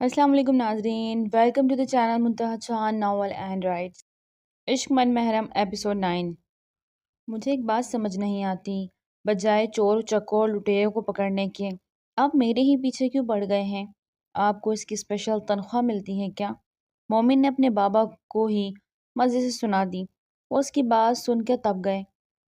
السلام علیکم ناظرین، ویلکم ٹو دا چینل منتہا چاند ناول اینڈ رائٹس۔ عشق من محرم ایپیسوڈ 9۔ مجھے ایک بات سمجھ نہیں آتی، بجائے چور چکور لٹیروں کو پکڑنے کے آپ میرے ہی پیچھے کیوں پڑ گئے ہیں؟ آپ کو اس کی اسپیشل تنخواہ ملتی ہے کیا؟ مومن نے اپنے بابا کو ہی مزے سے سنا دی۔ وہ اس کی بات سن کے تب گئے۔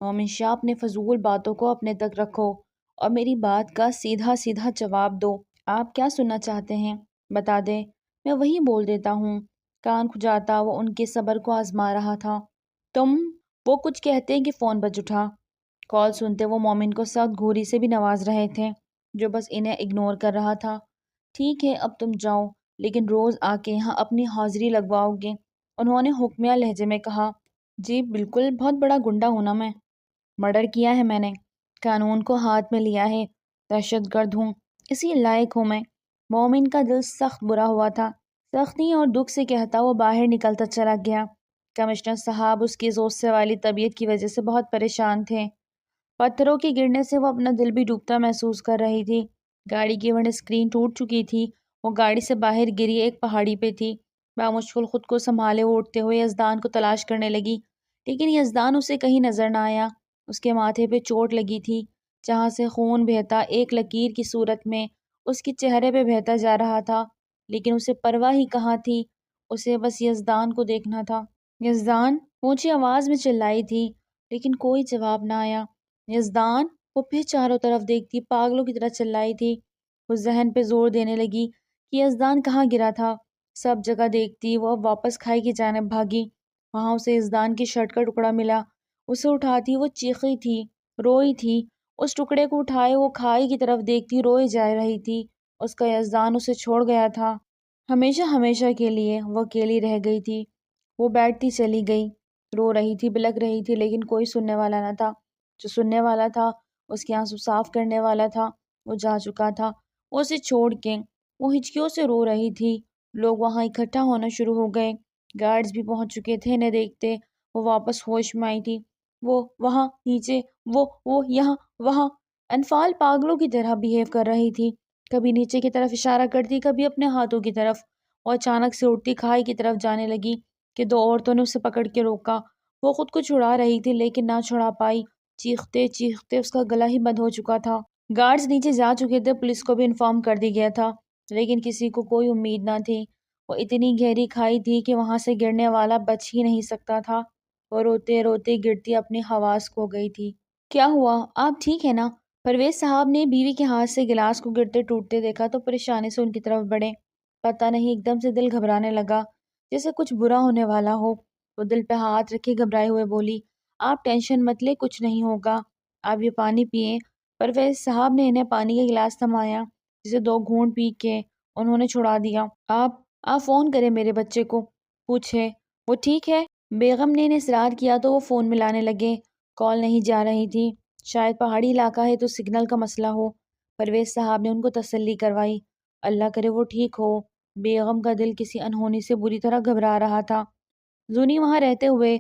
مومن شاہ، اپنے فضول باتوں کو اپنے تک رکھو اور میری بات کا سیدھا سیدھا جواب دو۔ آپ کیا سننا چاہتے ہیں بتا دے، میں وہی بول دیتا ہوں۔ کان کھجاتا وہ ان کے صبر کو آزما رہا تھا۔ تم، وہ کچھ کہتے کہ فون بج اٹھا۔ کال سنتے وہ مومن کو سخت گھوری سے بھی نواز رہے تھے، جو بس انہیں اگنور کر رہا تھا۔ ٹھیک ہے، اب تم جاؤ، لیکن روز آ کے یہاں اپنی حاضری لگواؤ گے؟ انہوں نے حکمیہ لہجے میں کہا۔ جی بالکل، بہت بڑا گنڈا ہوں نا میں۔ مرڈر کیا ہے میں نے، قانون کو ہاتھ میں لیا ہے، دہشت گرد ہوں، اسی لائق ہوں میں۔ مومن کا دل سخت برا ہوا تھا۔ سختی اور دکھ سے کہتا وہ باہر نکلتا چلا گیا۔ کمشنر صاحب اس کی غصے والی طبیعت کی وجہ سے بہت پریشان تھے۔ پتھروں کے گرنے سے وہ اپنا دل بھی ڈوبتا محسوس کر رہی تھی۔ گاڑی کی ونڈ اسکرین ٹوٹ چکی تھی۔ وہ گاڑی سے باہر گری ایک پہاڑی پہ تھی۔ بامشکل خود کو سنبھالے وہ اٹھتے ہوئے یزدان کو تلاش کرنے لگی، لیکن یزدان اسے کہیں نظر نہ آیا۔ اس کے ماتھے پہ چوٹ لگی تھی، جہاں سے خون بہتا ایک لکیر کی صورت میں اس کے چہرے پہ بہتا جا رہا تھا، لیکن اسے پرواہ ہی کہاں تھی۔ اسے بس یزدان کو دیکھنا تھا۔ یزدان، اونچی آواز میں چلائی تھی، لیکن کوئی جواب نہ آیا۔ یزدان، وہ پھر چاروں طرف دیکھتی پاگلوں کی طرح چلائی تھی۔ وہ ذہن پہ زور دینے لگی کہ یزدان کہاں گرا تھا۔ سب جگہ دیکھتی وہ اب واپس کھائی کی جانب بھاگی۔ وہاں اسے یزدان کی شرٹ کا ٹکڑا ملا۔ اسے اٹھاتی وہ چیخی تھی، روئی تھی۔ اس ٹکڑے کو اٹھائے وہ کھائی کی طرف دیکھتی روئی جا رہی تھی۔ اس کا یزدان اسے چھوڑ گیا تھا۔ ہمیشہ ہمیشہ کے لیے وہ اکیلی رہ گئی تھی۔ وہ بیٹھتی چلی گئی، رو رہی تھی، بلک رہی تھی، لیکن کوئی سننے والا نہ تھا۔ جو سننے والا تھا، اس کے آنسو صاف کرنے والا تھا، وہ جا چکا تھا۔ وہ اسے چھوڑ کے وہ ہچکیوں سے رو رہی تھی۔ لوگ وہاں اکٹھا ہونا شروع ہو گئے۔ گارڈز بھی پہنچ چکے تھے انہیں دیکھتے۔ وہ واپس ہوش میں آئی تھی۔ وہ وہاں نیچے، وہ یہاں، وہاں۔ انفال پاگلوں کی طرح بیہیو کر رہی تھی، کبھی نیچے کی طرف اشارہ کرتی، کبھی اپنے ہاتھوں کی طرف، اور اچانک سے اٹھتی کھائی کی طرف جانے لگی کہ دو عورتوں نے اسے پکڑ کے روکا۔ وہ خود کو چھڑا رہی تھی لیکن نہ چھڑا پائی۔ چیختے چیختے اس کا گلا ہی بند ہو چکا تھا۔ گارڈز نیچے جا چکے تھے، پولیس کو بھی انفارم کر دی گیا تھا، لیکن کسی کو کوئی امید نہ تھی۔ وہ اتنی گہری کھائی تھی کہ وہاں سے گرنے والا بچ ہی نہیں سکتا تھا۔ وہ روتے روتے گرتی اپنی حواس کھو گئی تھی۔ کیا ہوا؟ آپ ٹھیک ہے نا؟ پرویز صاحب نے بیوی کے ہاتھ سے گلاس کو گرتے ٹوٹتے دیکھا تو پریشانی سے ان کی طرف بڑھے۔ پتہ نہیں، ایک دم سے دل گھبرانے لگا، جیسے کچھ برا ہونے والا ہو۔ وہ دل پہ ہاتھ رکھے گھبرائے ہوئے بولی، آپ ٹینشن مت لے، کچھ نہیں ہوگا، آپ یہ پانی پئیں۔ پرویز صاحب نے انہیں پانی کا گلاس تھمایا، جسے دو گھونٹ پی کے انہوں نے چھڑا دیا۔ آپ فون کریں میرے بچے کو، پوچھے وہ ٹھیک ہے؟ بیگم نے انہیں اصرار کیا تو وہ فون ملانے لگے۔ کال نہیں جا رہی تھی۔ شاید پہاڑی علاقہ ہے تو سگنل کا مسئلہ ہو۔ پرویز صاحب نے ان کو تسلی کروائی۔ اللہ کرے وہ ٹھیک ہو۔ بیگم کا دل کسی انہونی سے بری طرح گھبرا رہا تھا۔ زونی وہاں رہتے ہوئے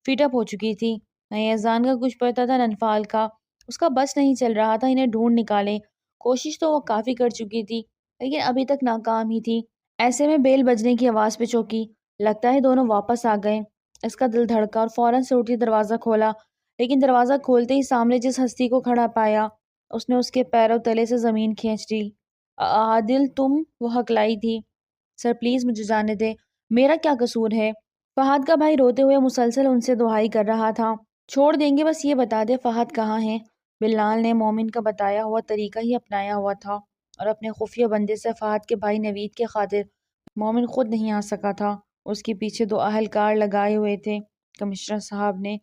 فٹ اپ ہو چکی تھی۔ نہ اذان کا کچھ پتا تھا، نہ انفال کا۔ اس کا بس نہیں چل رہا تھا انہیں ڈھونڈ نکالے۔ کوشش تو وہ کافی کر چکی تھی، لیکن ابھی تک ناکام ہی تھی۔ ایسے میں بیل بجنے کی آواز پہ چوکی۔ لگتا ہے دونوں واپس آ گئے۔ اس کا دل دھڑکا اور فوراً سے اٹھی دروازہ کھولا، لیکن دروازہ کھولتے ہی سامنے جس ہستی کو کھڑا پایا، اس نے اس کے پیروں تلے سے زمین کھینچ لی۔ عادل تم؟ وہ ہکلائی تھی۔ سر پلیز مجھے جانے دے، میرا کیا قصور ہے؟ فہد کا بھائی روتے ہوئے مسلسل ان سے دعائی کر رہا تھا۔ چھوڑ دیں گے، بس یہ بتا دے فہد کہاں ہے؟ بلال نے مومن کا بتایا ہوا طریقہ ہی اپنایا ہوا تھا، اور اپنے خفیہ بندے سے فہد کے بھائی نوید کے خاطر مومن خود نہیں آ سکا تھا۔ اس کے پیچھے دو اہلکار لگائے ہوئے تھے کمشنر صاحب نے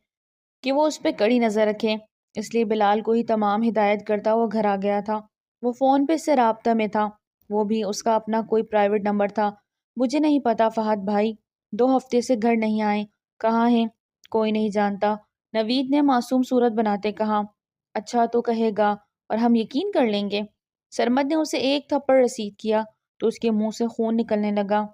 کہ وہ اس پہ کڑی نظر رکھیں، اس لیے بلال کو ہی تمام ہدایت کرتا وہ گھر آ گیا تھا۔ وہ فون پہ سے رابطہ میں تھا، وہ بھی اس کا اپنا کوئی پرائیویٹ نمبر تھا۔ مجھے نہیں پتا فہد بھائی 2 ہفتے سے گھر نہیں آئے، کہاں ہیں؟ کوئی نہیں جانتا، نوید نے معصوم صورت بناتے کہا۔ اچھا تو کہے گا اور ہم یقین کر لیں گے۔ سرمد نے اسے ایک تھپڑ رسید کیا تو اس کے منہ سے خون نکلنے لگا۔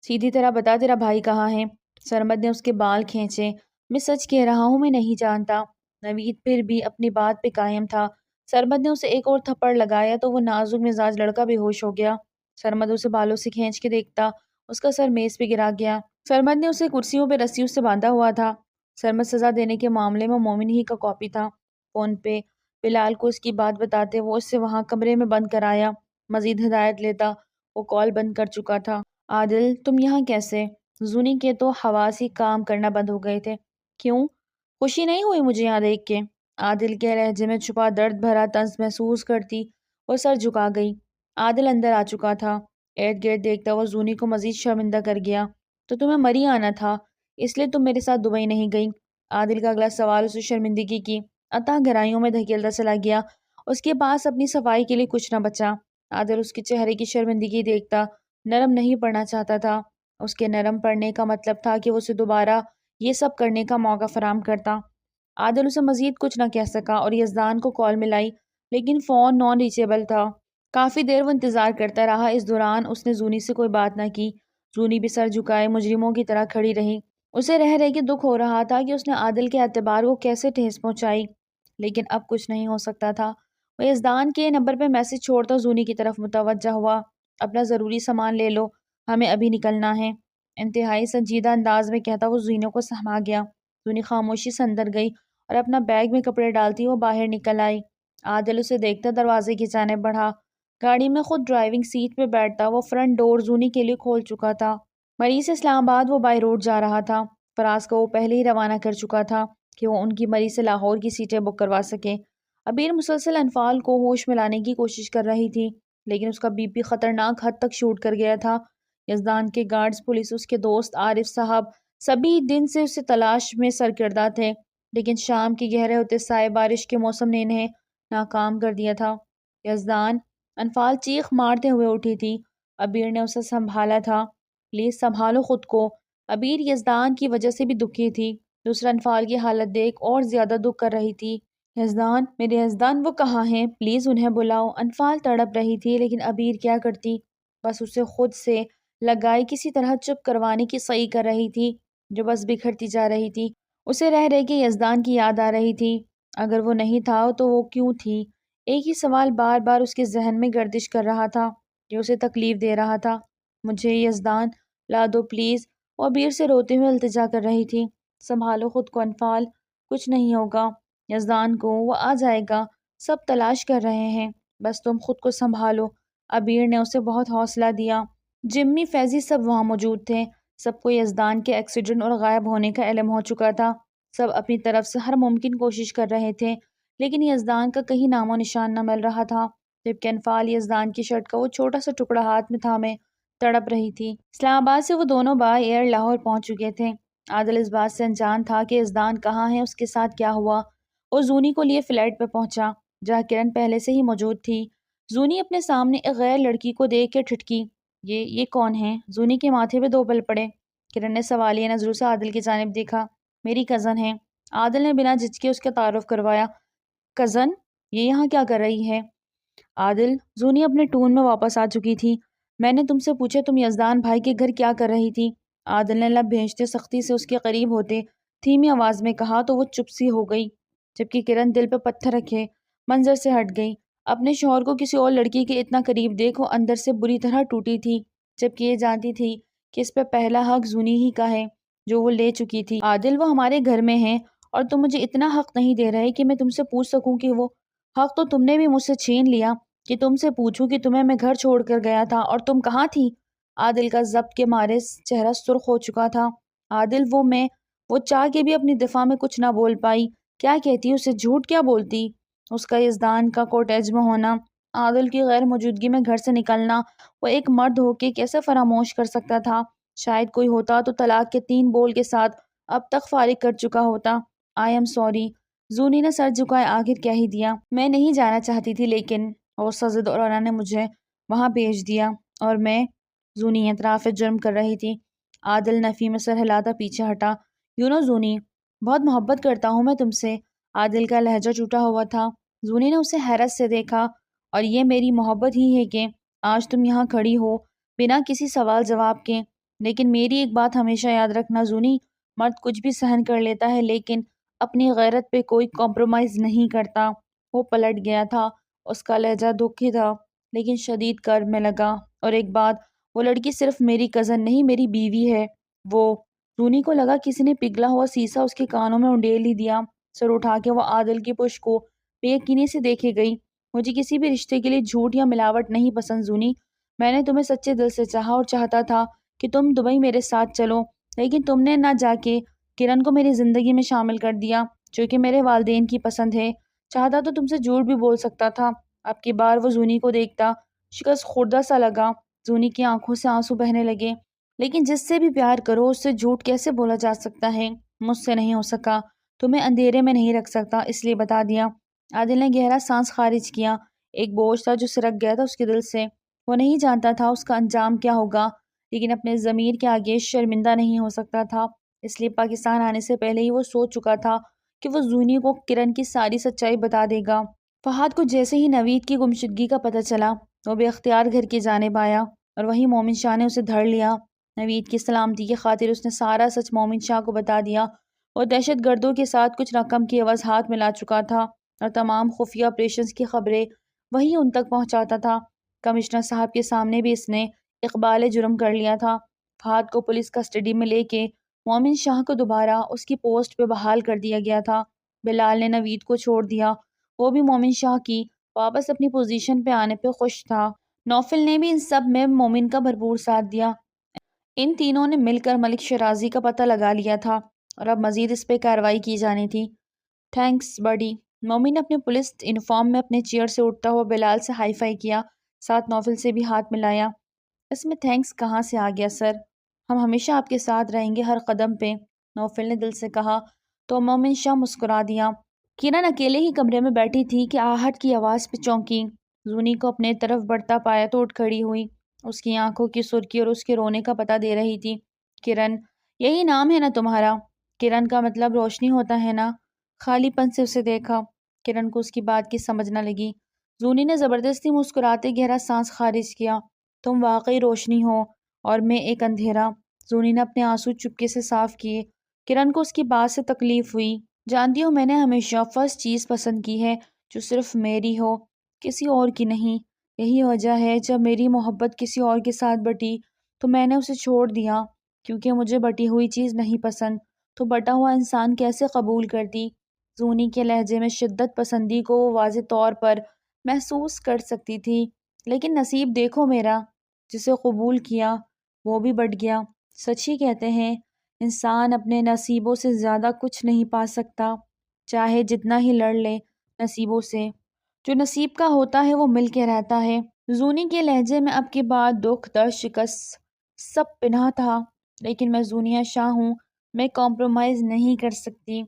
سیدھی طرح بتا تیرا بھائی کہاں ہے؟ سرمد نے اس کے بال کھینچے۔ میں سچ کہہ رہا ہوں، میں نہیں جانتا۔ نوید پھر بھی اپنی بات پہ قائم تھا۔ سرمد نے اسے ایک اور تھپڑ لگایا تو وہ نازک مزاج لڑکا بے ہوش ہو گیا۔ سرمد اسے بالوں سے کھینچ کے دیکھتا اس کا سر میز پہ گرا گیا۔ سرمد نے اسے کرسیوں پہ رسیوں سے باندھا ہوا تھا۔ سرمد سزا دینے کے معاملے میں مومن ہی کا کاپی تھا۔ فون پہ بلال کو اس کی بات بتاتے وہ اسے وہاں کمرے میں بند کرایا۔ مزید ہدایت لیتا وہ کال بند کر چکا تھا۔ عادل تم یہاں کیسے؟ زونی کے تو حواس ہی کام کرنا بند ہو گئے تھے۔ کیوں؟ خوشی نہیں ہوئی مجھے یہاں دیکھ کے؟ عادل کے لہجے میں چھپا درد بھرا طنز محسوس کرتی وہ سر جھکا گئی۔ عادل اندر آ چکا تھا۔ ارد گرد دیکھتا وہ زونی کو مزید شرمندہ کر گیا۔ تو تمہیں مری آنا تھا اس لیے تم میرے ساتھ دبئی نہیں گئی؟ عادل کا اگلا سوال اسے شرمندگی کی اتھاہ گہرائیوں میں دھکیلتا چلا گیا۔ اس کے پاس اپنی صفائی کے لیے کچھ نہ بچا۔ عادل اس کے چہرے کی شرمندگی دیکھتا نرم نہیں پڑنا چاہتا تھا۔ اس کے نرم پڑنے کا مطلب تھا کہ وہ اسے دوبارہ یہ سب کرنے کا موقع فراہم کرتا۔ عادل اسے مزید کچھ نہ کہہ سکا اور یزدان کو کال ملائی لیکن فون نان ریچیبل تھا۔ کافی دیر وہ انتظار کرتا رہا۔ اس دوران اس نے زونی سے کوئی بات نہ کی۔ زونی بھی سر جھکائے مجرموں کی طرح کھڑی رہی۔ اسے رہ رہ کے دکھ ہو رہا تھا کہ اس نے عادل کے اعتبار کو کیسے ٹھیس پہنچائی، لیکن اب کچھ نہیں ہو سکتا تھا۔ وہ یزدان کے نمبر پہ میسج چھوڑتا زونی کی طرف متوجہ ہوا۔ اپنا ضروری سامان لے لو، ہمیں ابھی نکلنا ہے، انتہائی سنجیدہ انداز میں کہتا وہ زینوں کو سہما گیا۔ زونی خاموشی سے اندر گئی اور اپنا بیگ میں کپڑے ڈالتی وہ باہر نکل آئی۔ عادل اسے دیکھتا دروازے کی جانب بڑھا۔ گاڑی میں خود ڈرائیونگ سیٹ پہ بیٹھتا وہ فرنٹ ڈور زونی کے لیے کھول چکا تھا۔ مری سے اسلام آباد وہ بائی روڈ جا رہا تھا۔ فراز کو وہ پہلے ہی روانہ کر چکا تھا کہ وہ ان کی مری سے لاہور کی سیٹیں بک کروا سکے۔ عبیر مسلسل انفال کو ہوش میں لانے کی کوشش کر رہی تھی لیکن اس کا بی پی خطرناک حد تک شوٹ کر گیا تھا۔ یزدان کے گارڈز، پولیس، اس کے دوست عارف صاحب سبھی دن سے اسے تلاش میں سرگرداں تھے لیکن شام کے گہرے ہوتے سائے بارش کے موسم نے انہیں ناکام کر دیا تھا۔ یزدان، انفال چیخ مارتے ہوئے اٹھی تھی۔ عبیر نے اسے سنبھالا تھا۔ پلیز سنبھالو خود کو۔ عبیر یزدان کی وجہ سے بھی دکھی تھی۔ دوسرا انفال کی حالت دیکھ اور زیادہ دکھ کر رہی تھی۔ یزدان، میرے یزدان، وہ کہاں ہیں؟ پلیز انہیں بلاؤ۔ انفال تڑپ رہی تھی لیکن عبیر کیا کرتی؟ بس اسے خود سے لگائی کسی طرح چپ کروانے کی صحیح کر رہی تھی جو بس بکھرتی جا رہی تھی۔ اسے رہ رہ کے یزدان کی یاد آ رہی تھی۔ اگر وہ نہیں تھا تو وہ کیوں تھی؟ ایک ہی سوال بار بار اس کے ذہن میں گردش کر رہا تھا جو اسے تکلیف دے رہا تھا۔ مجھے یزدان لا دو پلیز۔ وہ عبیر سے روتے ہوئے التجا کر رہی تھی۔ سنبھالو خود کو انفال، کچھ نہیں ہوگا یزدان کو، وہ آ جائے گا، سب تلاش کر رہے ہیں، بس تم خود کو سنبھالو۔ عبیر نے اسے بہت حوصلہ دیا۔ جمی، فیضی سب وہاں موجود تھے۔ سب کو یزدان کے ایکسیڈنٹ اور غائب ہونے کا علم ہو چکا تھا۔ سب اپنی طرف سے ہر ممکن کوشش کر رہے تھے لیکن یزدان کا کہیں نام و نشان نہ مل رہا تھا، جبکہ انفال یزدان کی شرٹ کا وہ چھوٹا سا ٹکڑا ہاتھ میں تھامے تڑپ رہی تھی۔ اسلام آباد سے وہ دونوں بائی ایئر لاہور پہنچ چکے تھے۔ عادل اس بات سے انجان تھا کہ یزدان کہاں ہے، اس کے ساتھ کیا ہوا۔ وہ زونی کو لیے فلیٹ پہ پہنچا جہاں کرن پہلے سے ہی موجود تھی۔ زونی اپنے سامنے ایک غیر لڑکی کو دیکھ کے ٹھٹکی۔ یہ کون ہے؟ زونی کے ماتھے پہ دو بل پڑے۔ کرن نے سوالیہ نظروں سے عادل کی جانب دیکھا۔ میری کزن ہے۔ عادل نے بنا جھجکے اس کا تعارف کروایا۔ کزن؟ یہ یہاں کیا کر رہی ہے؟ عادل، زونی اپنے ٹون میں واپس آ چکی تھی۔ میں نے تم سے پوچھا تم یزدان بھائی کے گھر کیا کر رہی تھی؟ عادل نے لب بھینچتے سختی سے اس کے قریب ہوتے دھیمی آواز میں کہا تو وہ چپ سی ہو گئی، جبکہ کرن دل پہ پتھر رکھے منظر سے ہٹ گئی۔ اپنے شوہر کو کسی اور لڑکی کے اتنا قریب دیکھ وہ اندر سے بری طرح ٹوٹی تھی، جبکہ یہ جانتی تھی کہ اس پہ پہلا حق زونی ہی کا ہے جو وہ لے چکی تھی۔ عادل، وہ ہمارے گھر میں ہیں اور تم مجھے اتنا حق نہیں دے رہے کہ میں تم سے پوچھ سکوں کہ وہ حق تو تم نے بھی مجھ سے چھین لیا کہ تم سے پوچھوں کہ تمہیں میں گھر چھوڑ کر گیا تھا اور تم کہاں تھی؟ عادل کا ضبط کے مارے چہرہ سرخ ہو چکا تھا۔ عادل، وہ چاہ کے بھی اپنی دفاع میں کچھ نہ بول پائی۔ کیا کہتی؟ اسے جھوٹ کیا بولتی؟ اس کا یزدان کا کوٹیج میں ہونا، عادل کی غیر موجودگی میں گھر سے نکلنا، وہ ایک مرد ہو کے کیسے فراموش کر سکتا تھا؟ شاید کوئی ہوتا تو طلاق کے 3 بول کے ساتھ اب تک فارغ کر چکا ہوتا۔ I am sorry. زونی نے سر جھکائے آخر کہہ ہی دیا۔ میں نہیں جانا چاہتی تھی لیکن غصہ زدہ اورانا نے مجھے وہاں بھیج دیا اور میں زونی اعتراف جرم کر رہی تھی۔ عادل نفی میں سر ہلاتا پیچھے ہٹا۔ زونی، بہت محبت کرتا ہوں میں تم سے۔ عادل کا لہجہ ٹوٹا ہوا تھا۔ زونی نے اسے حیرت سے دیکھا۔ اور یہ میری محبت ہی ہے کہ آج تم یہاں کھڑی ہو بنا کسی سوال جواب کے۔ لیکن میری ایک بات ہمیشہ یاد رکھنا زونی، مرد کچھ بھی سہن کر لیتا ہے لیکن اپنی غیرت پہ کوئی کمپرومائز نہیں کرتا۔ وہ پلٹ گیا تھا، اس کا لہجہ دکھی تھا لیکن شدید کرب میں لگا۔ اور ایک بات، وہ لڑکی صرف میری کزن نہیں، میری بیوی ہے۔ وہ زونی کو لگا کسی نے پگھلا ہوا سیسا اس کے کانوں میں انڈیل ہی دیا۔ سر اٹھا کے وہ عادل کی پشت کو بے یقینی سے دیکھے گئی۔ مجھے کسی بھی رشتے کے لیے جھوٹ یا ملاوٹ نہیں پسند زونی۔ میں نے تمہیں سچے دل سے چاہا اور چاہتا تھا کہ تم دبئی میرے ساتھ چلو، لیکن تم نے نہ جا کے کرن کو میری زندگی میں شامل کر دیا، جو کہ میرے والدین کی پسند ہے۔ چاہتا تو تم سے جھوٹ بھی بول سکتا تھا۔ اب کی بار وہ زونی کو دیکھتا شکست خوردہ سا لگا۔ زونی کی آنکھوں سے آنسو بہنے لگے۔ لیکن جس سے بھی پیار کرو اس سے جھوٹ کیسے بولا جا سکتا ہے؟ مجھ سے نہیں ہو سکا، تمہیں اندھیرے میں نہیں رکھ سکتا، اس لیے بتا دیا۔ عادل نے گہرا سانس خارج کیا۔ ایک بوجھ تھا جو سرک گیا تھا اس کے دل سے۔ وہ نہیں جانتا تھا اس کا انجام کیا ہوگا، لیکن اپنے ضمیر کے آگے شرمندہ نہیں ہو سکتا تھا، اس لیے پاکستان آنے سے پہلے ہی وہ سوچ چکا تھا کہ وہ زونی کو کرن کی ساری سچائی بتا دے گا۔ فہد کو جیسے ہی نوید کی گمشدگی کا پتہ چلا، وہ بے اختیار گھر کی جانب آیا اور وہیں مومن شاہ نے اسے دھر لیا۔ نوید کی سلامتی کی خاطر اس نے سارا سچ مومن شاہ کو بتا دیا۔ وہ دہشت گردوں کے ساتھ کچھ رقم کی عوض ہاتھ ملا چکا تھا اور تمام خفیہ آپریشنز کی خبریں وہی ان تک پہنچاتا تھا۔ کمشنر صاحب کے سامنے بھی اس نے اقبال جرم کر لیا تھا۔ فہد کو پولیس کسٹڈی میں لے کے مومن شاہ کو دوبارہ اس کی پوسٹ پہ بحال کر دیا گیا تھا۔ بلال نے نوید کو چھوڑ دیا، وہ بھی مومن شاہ کی واپس اپنی پوزیشن پہ آنے پہ خوش تھا۔ نوفل نے بھی ان سب میں مومن کا بھرپور ساتھ دیا۔ ان تینوں نے مل کر ملک شیرازی کا پتہ لگا لیا تھا اور اب مزید اس پہ کارروائی کی جانی تھی۔ تھینکس بڈی۔ مومن نے اپنے پولیس یونیفارم میں اپنے چیئر سے اٹھتا ہوا بلال سے ہائی فائی کیا، ساتھ نوفل سے بھی ہاتھ ملایا۔ اس میں تھینکس کہاں سے آ گیا سر؟ ہم ہمیشہ آپ کے ساتھ رہیں گے ہر قدم پہ، نوفل نے دل سے کہا۔ تو مومن شاہ مسکرا دیا۔ کرن اکیلے ہی کمرے میں بیٹھی تھی کہ آہٹ کی آواز پہ چونکی۔ زونی کو اپنے طرف بڑھتا پایا تو اٹھ کھڑی ہوئی۔ اس کی آنکھوں کی سرخی اور اس کے رونے کا پتہ دے رہی تھی۔ کرن، یہی نام ہے نا تمہارا؟ کرن کا مطلب روشنی ہوتا ہے نا؟ خالی پن سے اسے دیکھا۔ کرن کو اس کی بات کی سمجھ نہ لگی۔ زونی نے زبردستی مسکراتے گہرا سانس خارج کیا۔ تم واقعی روشنی ہو اور میں ایک اندھیرا۔ زونی نے اپنے آنسو چپکے سے صاف کیے۔ کرن کو اس کی بات سے تکلیف ہوئی۔ جانتی ہو میں نے ہمیشہ فرسٹ چیز پسند کی ہے جو صرف میری ہو، کسی اور کی نہیں۔ یہی وجہ ہے جب میری محبت کسی اور کے ساتھ بٹی تو میں نے اسے چھوڑ دیا، کیونکہ مجھے بٹی ہوئی چیز نہیں پسند، تو بٹا ہوا انسان کیسے قبول کرتی؟ زونی کے لہجے میں شدت پسندی کو وہ واضح طور پر محسوس کر سکتی تھی۔ لیکن نصیب دیکھو میرا، جسے قبول کیا وہ بھی بٹ گیا۔ سچ ہی کہتے ہیں، انسان اپنے نصیبوں سے زیادہ کچھ نہیں پا سکتا، چاہے جتنا ہی لڑ لے نصیبوں سے۔ جو نصیب کا ہوتا ہے وہ مل کے رہتا ہے۔ زونی کے لہجے میں اب کی بات دکھ، درد، شکست سب پنہاں تھا۔ لیکن میں زونیہ شاہ ہوں، میں کمپرومائز نہیں کر سکتی۔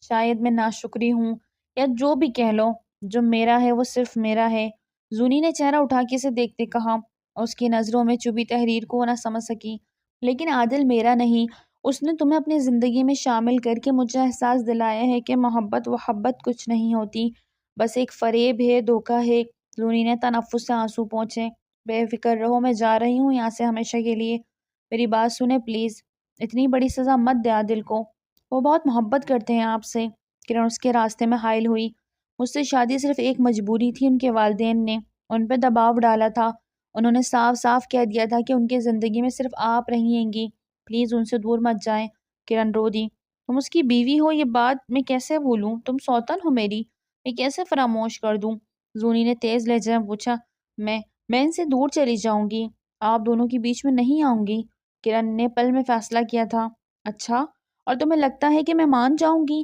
شاید میں ناشکری ہوں یا جو بھی کہہ لو، جو میرا ہے وہ صرف میرا ہے۔ زونی نے چہرہ اٹھا کے اسے دیکھتے کہا۔ اس کی نظروں میں چبھی تحریر کو وہ نہ سمجھ سکی۔ لیکن عادل میرا نہیں، اس نے تمہیں اپنی زندگی میں شامل کر کے مجھے احساس دلایا ہے کہ محبت وحبت کچھ نہیں ہوتی، بس ایک فریب ہے، دھوکہ ہے۔ زونی نے تنفس سے آنسو پہنچے۔ بے فکر رہو، میں جا رہی ہوں یہاں سے ہمیشہ کے لیے۔ میری بات سنیں پلیز، اتنی بڑی سزا مت دے عادل کو، وہ بہت محبت کرتے ہیں آپ سے۔ کرن اس کے راستے میں حائل ہوئی۔ مجھ سے شادی صرف ایک مجبوری تھی، ان کے والدین نے ان پہ دباؤ ڈالا تھا۔ انہوں نے صاف صاف کہہ دیا تھا کہ ان کی زندگی میں صرف آپ رہیں گی، پلیز ان سے دور مت جائیں۔ کرن رو دی۔ تم اس کی بیوی ہو، یہ بات میں کیسے بھولوں؟ تم سوتن ہو میری، میں کیسے فراموش کر دوں؟ زونی نے تیز لہجے میں پوچھا۔ میں ان سے دور چلی جاؤں گی، آپ دونوں کے بیچ میں نہیں آؤں گی، کرن نے پل میں فیصلہ کیا تھا۔ اچھا، اور تمہیں لگتا ہے کہ میں مان جاؤں گی؟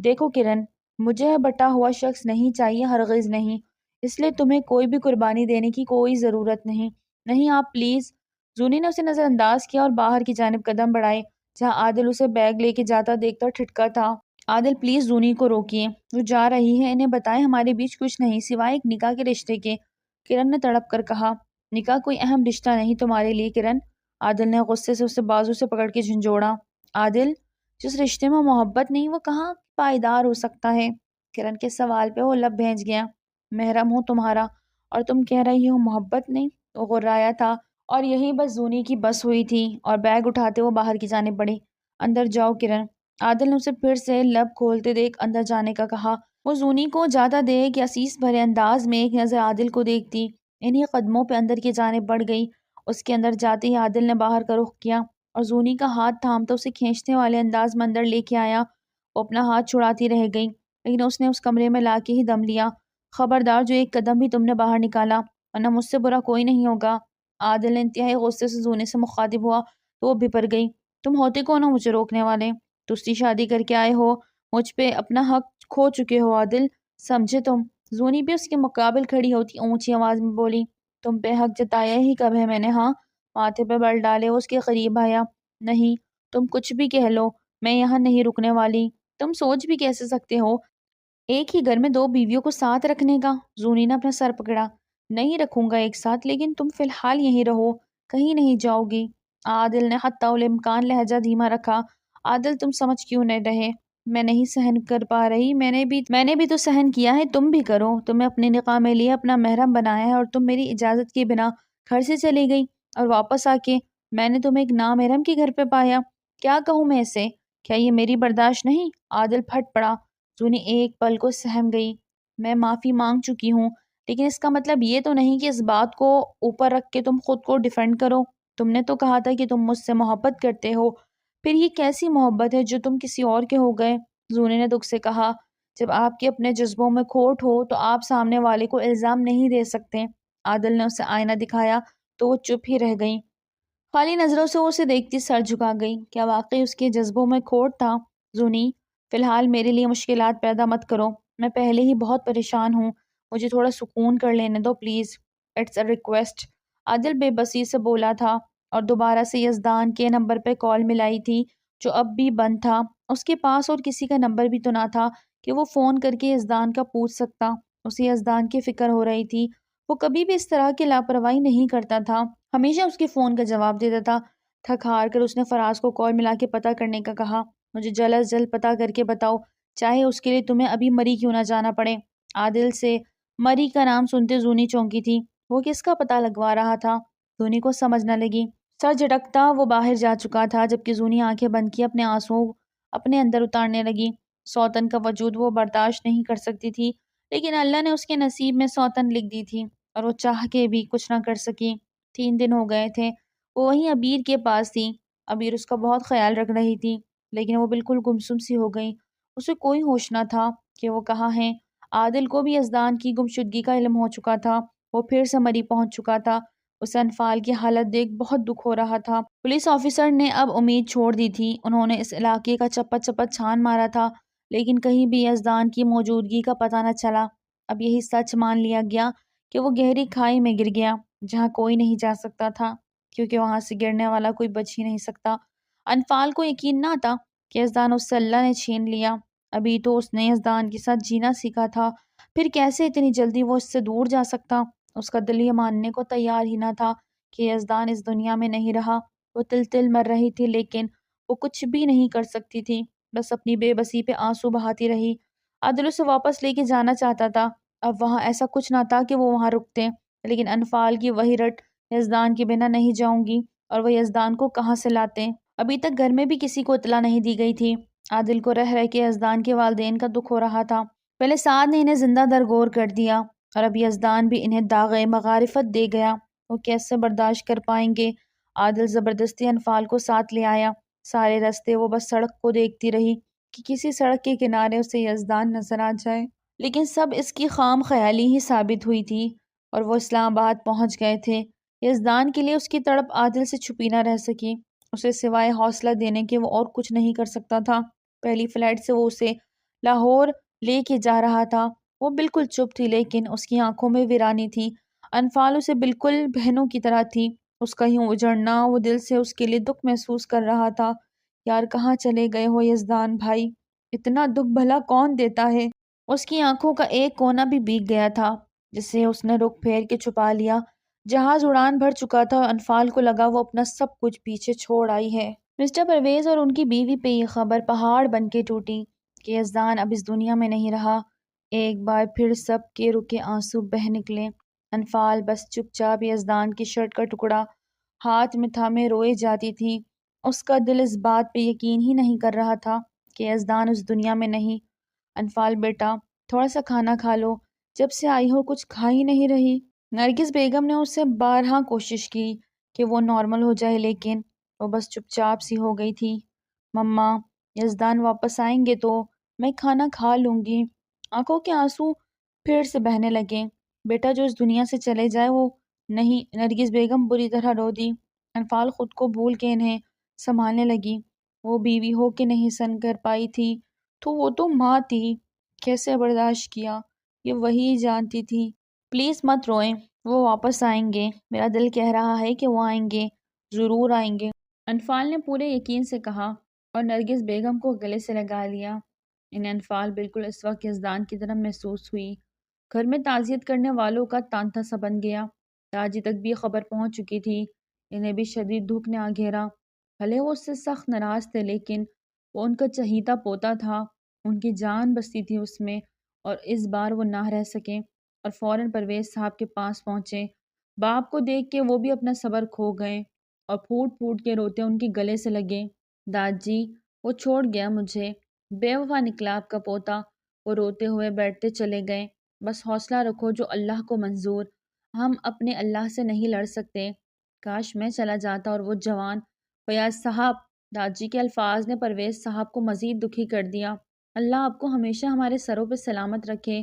دیکھو کرن، مجھے بٹا ہوا شخص نہیں چاہیے، ہرگز نہیں، اس لیے تمہیں کوئی بھی قربانی دینے کی کوئی ضرورت نہیں۔ نہیں آپ پلیز۔ زونی نے اسے نظر انداز کیا اور باہر کی جانب قدم بڑھائے، جہاں عادل اسے بیگ لے کے جاتا دیکھتا ٹھٹکا تھا۔ عادل پلیز زونی کو روکیے، وہ جا رہی ہے، انہیں بتائیں ہمارے بیچ کچھ نہیں سوائے ایک نکاح کے رشتے کے۔ کرن نے تڑپ کر کہا۔ نکاح کوئی اہم رشتہ نہیں تمہارے لیے کرن۔ عادل نے غصے سے اسے بازو سے پکڑ کے جھنجھوڑا۔ عادل، جس رشتے میں محبت نہیں وہ کہاں پائیدار ہو سکتا ہے؟ کرن کے سوال پہ وہ لب بھینچ گیا۔ محرم ہوں تمہارا اور تم کہہ رہی ہو محبت نہیں؟ وہ غرایا تھا اور یہی بس زونی کی بس ہوئی تھی اور بیگ اٹھاتے وہ باہر کی جانب بڑھی۔ اندر جاؤ کرن، عادل نے اسے پھر سے لب کھولتے دیکھ اندر جانے کا کہا۔ وہ زونی کو جاتا دیکھ عسیس بھرے انداز میں ایک نظر عادل کو دیکھتی انہی قدموں پہ اندر کی جانب بڑھ گئی۔ اس کے اندر جاتے ہی عادل نے باہر کا رخ کیا اور زونی کا ہاتھ تھامتا اسے کھینچنے والے انداز میں اندر لے کے آیا۔ وہ اپنا ہاتھ چھڑاتی رہ گئی لیکن اس نے اس کمرے میں لا کے ہی دم لیا۔ خبردار جو ایک قدم بھی تم نے باہر نکالا ورنہ مجھ سے برا کوئی نہیں ہوگا۔ عادل نے انتہائی غصے سے زونی سے مخاطب ہوا تو وہ بھپر گئی۔ تم ہوتے کون ہو مجھے روکنے والے؟ دوسری شادی کر کے آئے ہو، مجھ پہ اپنا حق کھو چکے ہو عادل، سمجھے تم؟ زونی بھی اس کے مقابل کھڑی ہوتی اونچی آواز میں بولی، تم پہ حق جتایا ہی کب ہے میں نے؟ ہاں؟ ماتھے پہ بل ڈالے وہ اس کے قریب آیا۔ نہیں، تم کچھ بھی کہہ لو، میں یہاں نہیں رکنے والی۔ تم سوچ بھی کیسے سکتے ہو ایک ہی گھر میں دو بیویوں کو ساتھ رکھنے کا؟ زونی نے اپنا سر پکڑا۔ نہیں رکھوں گا ایک ساتھ، لیکن تم فی الحال یہیں رہو، کہیں نہیں جاؤ گی۔ عادل نے حتی الامکان لہجہ دھیما رکھا۔ عادل تم سمجھ کیوں نہیں رہے؟ میں نہیں سہن کر پا رہی، میں نے بھی تو سہن کیا ہے، تم بھی کرو۔ تمہیں اپنے نکاح میں لیے اپنا محرم بنایا ہے اور تم میری اجازت کے بنا گھر سے چلی گئی اور واپس آ کے میں نے تمہیں ایک نامحرم کے گھر پہ پایا۔ کیا کہوں میں اسے؟ کیا یہ میری برداشت نہیں؟ عادل پھٹ پڑا۔ زونی ایک پل کو سہم گئی۔ میں معافی مانگ چکی ہوں، لیکن اس کا مطلب یہ تو نہیں کہ اس بات کو اوپر رکھ کے تم خود کو ڈیفینڈ کرو۔ تم نے تو کہا تھا کہ تم مجھ سے محبت کرتے ہو، پھر یہ کیسی محبت ہے جو تم کسی اور کے ہو گئے؟ زونی نے دکھ سے کہا، جب آپ کے اپنے جذبوں میں کھوٹ ہو تو آپ سامنے والے کو الزام نہیں دے سکتے۔ عادل نے اسے آئینہ دکھایا تو وہ چپ ہی رہ گئی۔ خالی نظروں سے وہ اسے دیکھتی سر جھکا گئی۔ کیا واقعی اس کے جذبوں میں کھوٹ تھا؟ زونی، فی الحال میرے لیے مشکلات پیدا مت کرو، میں پہلے ہی بہت پریشان ہوں، مجھے تھوڑا سکون کر لینے دو پلیز، اٹس اے ریکویسٹ۔ عادل بے بسی سے بولا تھا اور دوبارہ سے یزدان کے نمبر پہ کال ملائی تھی جو اب بھی بند تھا۔ اس کے پاس اور کسی کا نمبر بھی تو نہ تھا کہ وہ فون کر کے یزدان کا پوچھ سکتا۔ اسے یزدان کی فکر ہو رہی تھی۔ وہ کبھی بھی اس طرح کی لاپرواہی نہیں کرتا تھا، ہمیشہ اس کے فون کا جواب دیتا تھا۔ تھک ہار کر اس نے فراز کو کال ملا کے پتہ کرنے کا کہا، مجھے جلد از جلد پتہ کر کے بتاؤ، چاہے اس کے لیے تمہیں ابھی مری کیوں نہ جانا پڑے۔ عادل سے مری کا نام سنتے زونی چونکی تھی۔ وہ کس کا پتہ لگوا رہا تھا؟ زونی کو سمجھ نہ لگی۔ سر جھٹکتا وہ باہر جا چکا تھا جبکہ زونی آنکھیں بند کی اپنے آنسو اپنے اندر اتارنے لگی۔ سوتن کا وجود وہ برداشت نہیں کر سکتی تھی، لیکن اللہ نے اس کے نصیب میں سوتن لکھ دی تھی اور وہ چاہ کے بھی کچھ نہ کر سکی۔ 3 دن ہو گئے تھے وہ وہیں ابیر کے پاس تھی۔ ابیر اس کا بہت خیال رکھ رہی تھی، لیکن وہ بالکل گمسم سی ہو گئی۔ اسے کوئی ہوش نہ تھا کہ وہ کہاں ہے۔ عادل کو بھی یزدان کی گمشدگی کا علم ہو چکا تھا۔ وہ پھر سے مری پہنچ چکا تھا۔ اسے انفال کی حالت دیکھ بہت دکھ ہو رہا تھا۔ پولیس آفیسر نے اب امید چھوڑ دی تھی۔ انہوں نے اس علاقے کا چپا چپا چھان مارا تھا، لیکن کہیں بھی یزدان کی موجودگی کا پتہ نہ چلا۔ اب یہی سچ مان لیا گیا کہ وہ گہری کھائی میں گر گیا جہاں کوئی نہیں جا سکتا تھا، کیونکہ وہاں سے گرنے والا کوئی بچ ہی نہیں سکتا۔ انفال کو یقین نہ تھا کہ یزدان اس سے اللہ نے چھین لیا۔ ابھی تو اس نے یزدان کے ساتھ جینا سیکھا تھا، پھر کیسے اتنی جلدی وہ اس سے دور جا سکتا؟ اس کا دل یہ ماننے کو تیار ہی نہ تھا کہ یزدان اس دنیا میں نہیں رہا۔ وہ تل تل مر رہی تھی لیکن وہ کچھ بھی نہیں کر سکتی تھی، بس اپنی بے بسی پہ آنسو بہاتی رہی۔ عادل اسے واپس لے کے جانا چاہتا تھا۔ اب وہاں ایسا کچھ نہ تھا کہ وہ وہاں رکتے، لیکن انفال کی وہی رٹ، یزدان کے بنا نہیں جاؤں گی، اور وہ یزدان کو کہاں سے لاتے؟ ابھی تک گھر میں بھی کسی کو اطلاع نہیں دی گئی تھی۔ عادل کو رہ کے یزدان کے والدین کا دکھ ہو رہا تھا۔ پہلے سعد نے انہیں زندہ درگور کر دیا اور اب یزدان بھی انہیں داغِ مغارفت دے گیا۔ وہ کیسے برداشت کر پائیں گے؟ عادل زبردستی انفال کو ساتھ لے آیا۔ سارے راستے وہ بس سڑک کو دیکھتی رہی کہ کسی سڑک کے کنارے اسے یزدان نظر آ جائے، لیکن سب اس کی خام خیالی ہی ثابت ہوئی تھی اور وہ اسلام آباد پہنچ گئے تھے۔ یزدان کے لیے اس کی تڑپ عادل سے چھپی نہ رہ سکی۔ اسے سوائے حوصلہ دینے کے وہ اور کچھ نہیں کر سکتا تھا۔ پہلی فلائٹ سے وہ اسے لاہور لے کے جا رہا تھا۔ وہ بالکل چپ تھی لیکن اس کی آنکھوں میں ویرانی تھی۔ انفال اسے بالکل بہنوں کی طرح تھی۔ اس کا یوں اجڑنا، وہ دل سے اس کے لیے دکھ محسوس کر رہا تھا۔ یار کہاں چلے گئے ہو یزدان بھائی؟ اتنا دکھ بھلا کون دیتا ہے؟ اس کی آنکھوں کا ایک کونا بھی بھیگ گیا تھا جسے اس نے رخ پھیر کے چھپا لیا۔ جہاز اڑان بھر چکا تھا اور انفال کو لگا وہ اپنا سب کچھ پیچھے چھوڑ آئی ہے۔ مسٹر پرویز اور ان کی بیوی پہ یہ خبر پہاڑ بن کے ٹوٹی کہ یزدان اب اس دنیا میں نہیں رہا۔ ایک بار پھر سب کے رکے آنسو بہہ نکلے۔ انفال بس چپ چاپ یزدان کی شرٹ کا ٹکڑا ہاتھ میں تھامے روئے جاتی تھی۔ اس کا دل اس بات پہ یقین ہی نہیں کر رہا تھا کہ یزدان اس دنیا میں نہیں۔ انفال بیٹا، تھوڑا سا کھانا کھا لو، جب سے آئی ہو کچھ کھا ہی نہیں رہی۔ نرگس بیگم نے اس سے بارہا کوشش کی کہ وہ نارمل ہو جائے، لیکن وہ بس چپ چاپ سی ہو گئی تھی۔ مما، یزدان واپس آئیں گے تو میں کھانا کھا لوں گی۔ آنکھوں کے آنسو پھر سے بہنے لگے۔ بیٹا جو اس دنیا سے چلے جائے وہ نہیں۔ نرگس بیگم بری طرح رو دی۔ انفال خود کو بھول کے انہیں سنبھالنے لگی۔ وہ بیوی ہو کے نہیں سن کر پائی تھی تو وہ تو ماں تھی، کیسے برداشت کیا، یہ وہی جانتی تھی۔ پلیز مت روئیں، وہ واپس آئیں گے، میرا دل کہہ رہا ہے کہ وہ آئیں گے، ضرور آئیں گے، انفال نے پورے یقین سے کہا اور نرگس بیگم کو گلے سے لگا لیا۔ انہیں انفال بالکل اس وقت یزدان کی طرح محسوس ہوئی۔ گھر میں تعزیت کرنے والوں کا تانتا سا بن گیا۔ داجی تک بھی خبر پہنچ چکی تھی۔ انہیں بھی شدید دکھ نے آ گھیرا۔ بھلے وہ اس سے سخت ناراض تھے، لیکن وہ ان کا چہیتا پوتا تھا، ان کی جان بستی تھی اس میں، اور اس بار وہ نہ رہ سکے اور فوراً پرویز صاحب کے پاس پہنچے۔ باپ کو دیکھ کے وہ بھی اپنا صبر کھو گئے اور پھوٹ پھوٹ کے روتے ان کے گلے سے لگے۔ داجی، وہ چھوڑ گیا مجھے، بے وفا نکلا آپ کا پوتا۔ وہ روتے ہوئے بیٹھتے چلے گئے۔ بس حوصلہ رکھو، جو اللہ کو منظور، ہم اپنے اللہ سے نہیں لڑ سکتے۔ کاش میں چلا جاتا اور وہ جوان۔ فیاض صاحب، داجی کے الفاظ نے پرویز صاحب کو مزید دکھی کر دیا۔ اللہ آپ کو ہمیشہ ہمارے سروں پہ سلامت رکھے،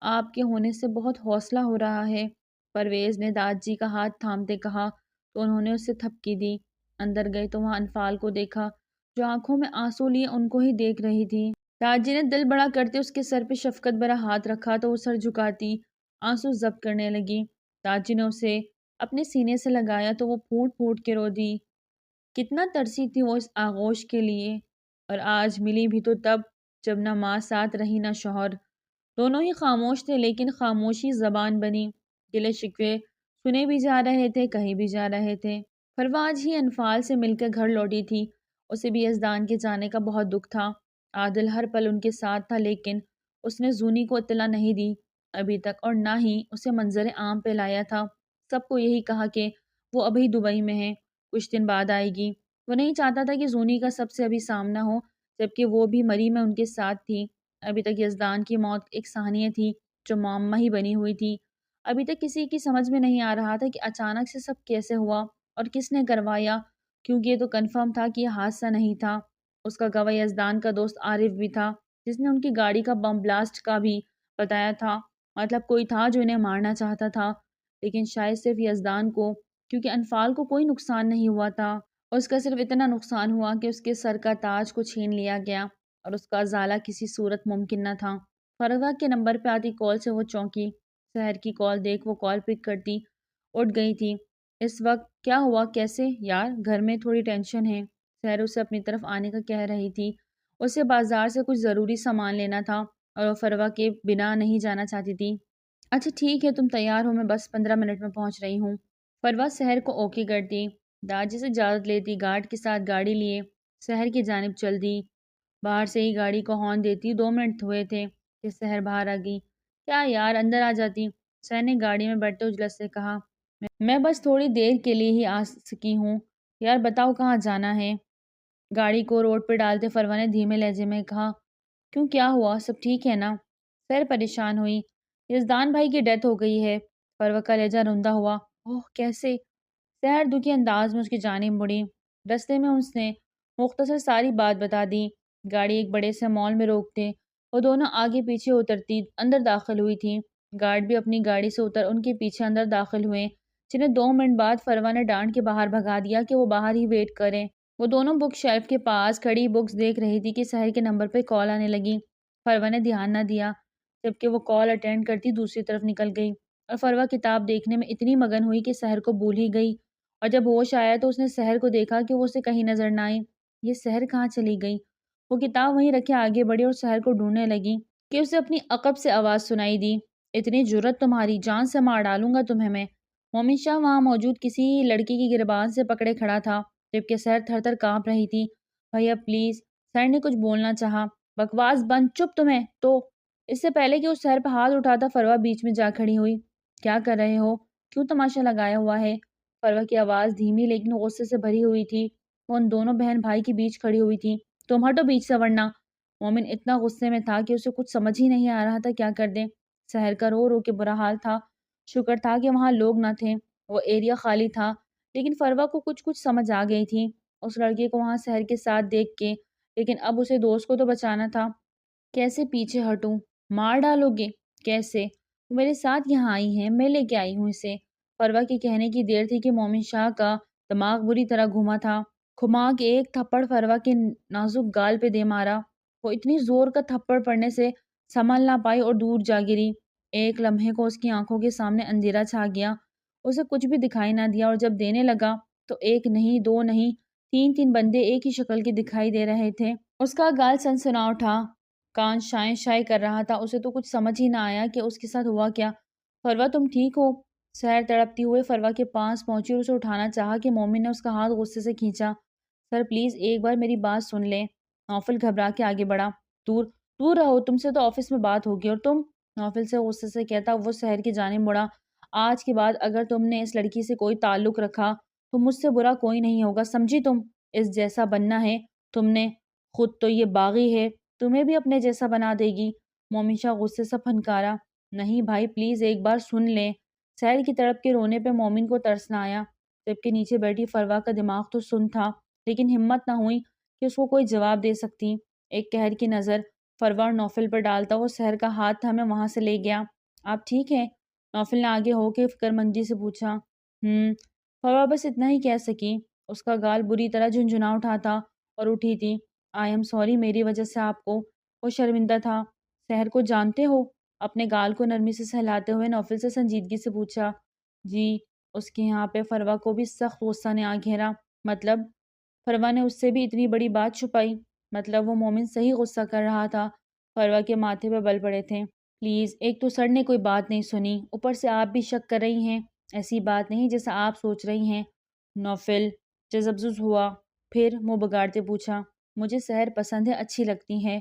آپ کے ہونے سے بہت حوصلہ ہو رہا ہے، پرویز نے داجی کا ہاتھ تھامتے کہا تو انہوں نے اسے تھپکی دی۔ اندر گئی تو وہاں انفال کو دیکھا، جو آنکھوں میں آنسو لیے ان کو ہی دیکھ رہی تھی۔ داجی نے دل بڑا کرتے اس کے سر پہ شفقت بھرا ہاتھ رکھا تو وہ سر جھکاتی آنسو ضبط کرنے لگی۔ داجی نے اسے اپنے سینے سے لگایا تو وہ پھوٹ پھوٹ کے رو دی۔ کتنا ترسی تھی وہ اس آغوش کے لیے، اور آج ملی بھی تو تب جب نہ ماں ساتھ رہی نہ شوہر۔ دونوں ہی خاموش تھے، لیکن خاموشی زبان بنی۔ گلے شکوے سنے بھی جا رہے تھے، کہیں بھی جا رہے تھے۔ فروا آج ہی انفال سے مل کر گھر لوٹی تھی۔ اسے بھی یزدان کے جانے کا بہت دکھ تھا۔ عادل ہر پل ان کے ساتھ تھا، لیکن اس نے زونی کو اطلاع نہیں دی ابھی تک، اور نہ ہی اسے منظر عام پہ لایا تھا۔ سب کو یہی کہا کہ وہ ابھی دبئی میں ہے، کچھ دن بعد آئے گی۔ وہ نہیں چاہتا تھا کہ زونی کا سب سے ابھی سامنا ہو، جبکہ وہ بھی مری میں ان کے ساتھ تھی۔ ابھی تک یزدان کی موت ایک سانیہ تھی جو معمہ ہی بنی ہوئی تھی۔ ابھی تک کسی کی سمجھ میں نہیں آ رہا تھا کہ اچانک سے سب کیسے ہوا اور کس نے کروایا، کیونکہ یہ تو کنفرم تھا کہ یہ حادثہ نہیں تھا۔ اس کا گواہ یزدان کا دوست عارف بھی تھا، جس نے ان کی گاڑی کا بم بلاسٹ کا بھی بتایا تھا۔ مطلب کوئی تھا جو انہیں مارنا چاہتا تھا، لیکن شاید صرف یزدان کو، کیونکہ انفال کو کوئی نقصان نہیں ہوا تھا۔ اس کا صرف اتنا نقصان ہوا کہ اس کے سر کا تاج کو چھین لیا گیا اور اس کا ازالہ کسی صورت ممکن نہ تھا۔ فروا کے نمبر پہ آتی کال سے وہ چونکی۔ سحر کی کال دیکھ وہ کال پک کرتی اٹھ گئی تھی۔ اس وقت کیا ہوا، کیسے؟ یار گھر میں تھوڑی ٹینشن ہے، سحر اسے اپنی طرف آنے کا کہہ رہی تھی۔ اسے بازار سے کچھ ضروری سامان لینا تھا اور وہ فروا کے بنا نہیں جانا چاہتی تھی۔ اچھا ٹھیک ہے، تم تیار ہو، میں بس 15 منٹ میں پہنچ رہی ہوں۔ فروا سحر کو اوکے کرتی، داجی سے اجازت لیتی، گارڈ کے ساتھ گاڑی لیے سحر کی جانب چل دی۔ باہر سے ہی گاڑی کو ہارن دیتی 2 منٹ ہوئے تھے کہ سحر باہر آ گئی۔ کیا یار، اندر آ جاتی، سحر نے گاڑی میں بیٹھتے اجلس سے کہا۔ میں بس تھوڑی دیر کے لیے ہی آ سکی ہوں، یار بتاؤ کہاں جانا ہے؟ گاڑی کو روڈ پہ ڈالتے فروا نے دھیمے لہجے میں کہا۔ کیوں، کیا ہوا، سب ٹھیک ہے نا؟ سحر پریشان ہوئی۔ یزدان بھائی کی ڈیتھ ہو گئی ہے، فروا کا لہجہ روندا ہوا۔ اوہ کیسے؟ سحر دکھی انداز میں اس کی جانب مڑی۔ رستے میں اس نے مختصر ساری بات بتا دی۔ گاڑی ایک بڑے سے مال میں روکتے وہ دونوں آگے پیچھے اترتی اندر داخل ہوئی تھی۔ گارڈ بھی اپنی گاڑی سے اتر ان کے پیچھے اندر داخل ہوئے، جنہیں 2 منٹ بعد فروا نے ڈانٹ کے باہر بھگا دیا کہ وہ باہر ہی ویٹ کریں۔ وہ دونوں بک شیلف کے پاس کھڑی بکس دیکھ رہی تھی کہ سحر کے نمبر پہ کال آنے لگی۔ فروا نے دھیان نہ دیا، جبکہ وہ کال اٹینڈ کرتی دوسری طرف نکل گئی اور فروا کتاب دیکھنے میں اتنی مگن ہوئی کہ سحر کو بھول ہی گئی، اور جب ہوش آیا تو اس نے سحر کو دیکھا کہ وہ اسے کہیں نظر نہ آئی۔ یہ سحر کہاں چلی گئی؟ وہ کتاب وہیں رکھے آگے بڑھی اور سحر کو ڈھونڈنے لگی کہ اسے اپنی عقب سے آواز سنائی دی۔ اتنی جرت تمہاری، جان سے مار ڈالوں گا تمہیں میں۔ مومن شاہ وہاں موجود کسی لڑکی کی گریبان سے پکڑے کھڑا تھا، جبکہ سحر تھر تھر کانپ رہی تھی۔ بھیا پلیز، سحر نے کچھ بولنا چاہا۔ بکواس بند، چپ تمہیں تو۔ اس سے پہلے کہ وہ سحر پہ ہاتھ اٹھاتا فروا بیچ میں جا کھڑی ہوئی۔ کیا کر رہے ہو؟ کیوں تماشا لگایا ہوا ہے؟ فروا کی آواز دھیمی لیکن غصے سے بھری ہوئی تھی۔ وہ ان دونوں بہن بھائی کے بیچ کھڑی ہوئی تھی۔ تم ہٹو بیچ سے ورنہ۔ مومن اتنا غصے میں تھا کہ اسے کچھ سمجھ ہی نہیں آ رہا تھا کیا کر دے۔ سحر کا رو رو کے برا حال تھا، شکر تھا کہ وہاں لوگ نہ تھے، وہ ایریا خالی تھا، لیکن فروا کو کچھ سمجھ آ گئی تھی اس لڑکے کو وہاں سحر کے ساتھ دیکھ کے، لیکن اب اسے دوست کو تو بچانا تھا۔ کیسے پیچھے ہٹوں؟ مار ڈالو گے؟ کیسے؟ وہ میرے ساتھ یہاں آئی ہے، میں لے کے آئی ہوں اسے۔ فروا کے کہنے کی دیر تھی کہ مومن شاہ کا دماغ بری طرح گھوما تھا۔ گھما کے ایک تھپڑ فروا کے نازک گال پہ دے مارا۔ وہ اتنی زور کا تھپڑ پڑنے سے سنبھل نہ پائی اور دور جا گری۔ ایک لمحے کو اس کی آنکھوں کے سامنے اندھیرا چھا گیا، اسے کچھ بھی دکھائی نہ دیا، اور جب دینے لگا تو ایک نہیں، دو نہیں، تین بندے ایک ہی شکل کے دکھائی دے رہے تھے۔ اس کا گال سنسنا اٹھا، کان شائیں شائیں کر رہا تھا، اسے تو کچھ سمجھ ہی نہ آیا کہ اس کے ساتھ ہوا کیا۔ فروا تم ٹھیک ہو؟ سحر تڑپتی ہوئے فروا کے پاس پہنچی اور اسے اٹھانا چاہا کہ مومن نے اس کا ہاتھ غصے سے کھینچا۔ سر پلیز ایک بار میری بات سن لیں۔ نوفل گھبرا کے آگے بڑھا۔ دور دور رہو، تم سے تو آفس میں بات ہوگی، اور تم؟ نوفل سے غصے سے کہتا وہ سحر کی جانب مڑا۔ آج کے بعد اگر تم نے اس لڑکی سے کوئی تعلق رکھا تو مجھ سے برا کوئی نہیں ہوگا، سمجھی تم؟ اس جیسا بننا ہے تم نے، خود تو یہ باغی ہے، تمہیں بھی اپنے جیسا بنا دے گی۔ مومن شاہ غصے سے پھنکارا۔ نہیں بھائی پلیز ایک بار سن لیں۔ سحر کی تڑپ کے رونے پہ مومن کو ترس نہ آیا، جبکہ نیچے بیٹھی فروا کا دماغ تو سن تھا، لیکن ہمت نہ ہوئی کہ اس کو کوئی جواب دے سکتی۔ ایک قہر کی نظر فروا اور نوفل پر ڈالتا وہ سحر کا ہاتھ تھامے وہاں سے لے گیا۔ آپ ٹھیک ہیں؟ نوفل نے آگے ہو کے فکر مندی سے پوچھا۔ فروا بس اتنا ہی کہہ سکی۔ اس کا گال بری طرح جھنجھنا اٹھا تھا اور اٹھی تھی۔ آئی ایم سوری، میری وجہ سے آپ کو۔ وہ شرمندہ تھا۔ سحر کو جانتے ہو؟ اپنے گال کو نرمی سے سہلاتے ہوئے نوفل سے سنجیدگی سے پوچھا۔ جی۔ اس کے یہاں پہ فروا کو بھی سخت غصہ نے آ گھیرا۔ مطلب؟ فروا نے اس سے بھی اتنی بڑی بات چھپائی؟ مطلب وہ مومن صحیح غصہ کر رہا تھا۔ فروا کے ماتھے پہ بل پڑے تھے۔ پلیز، ایک تو سر نے کوئی بات نہیں سنی، اوپر سے آپ بھی شک کر رہی ہیں۔ ایسی بات نہیں جیسا آپ سوچ رہی ہیں۔ نوفل جزبزز ہوا، پھر منہ بگاڑتے پوچھا۔ مجھے سحر پسند ہے، اچھی لگتی ہے۔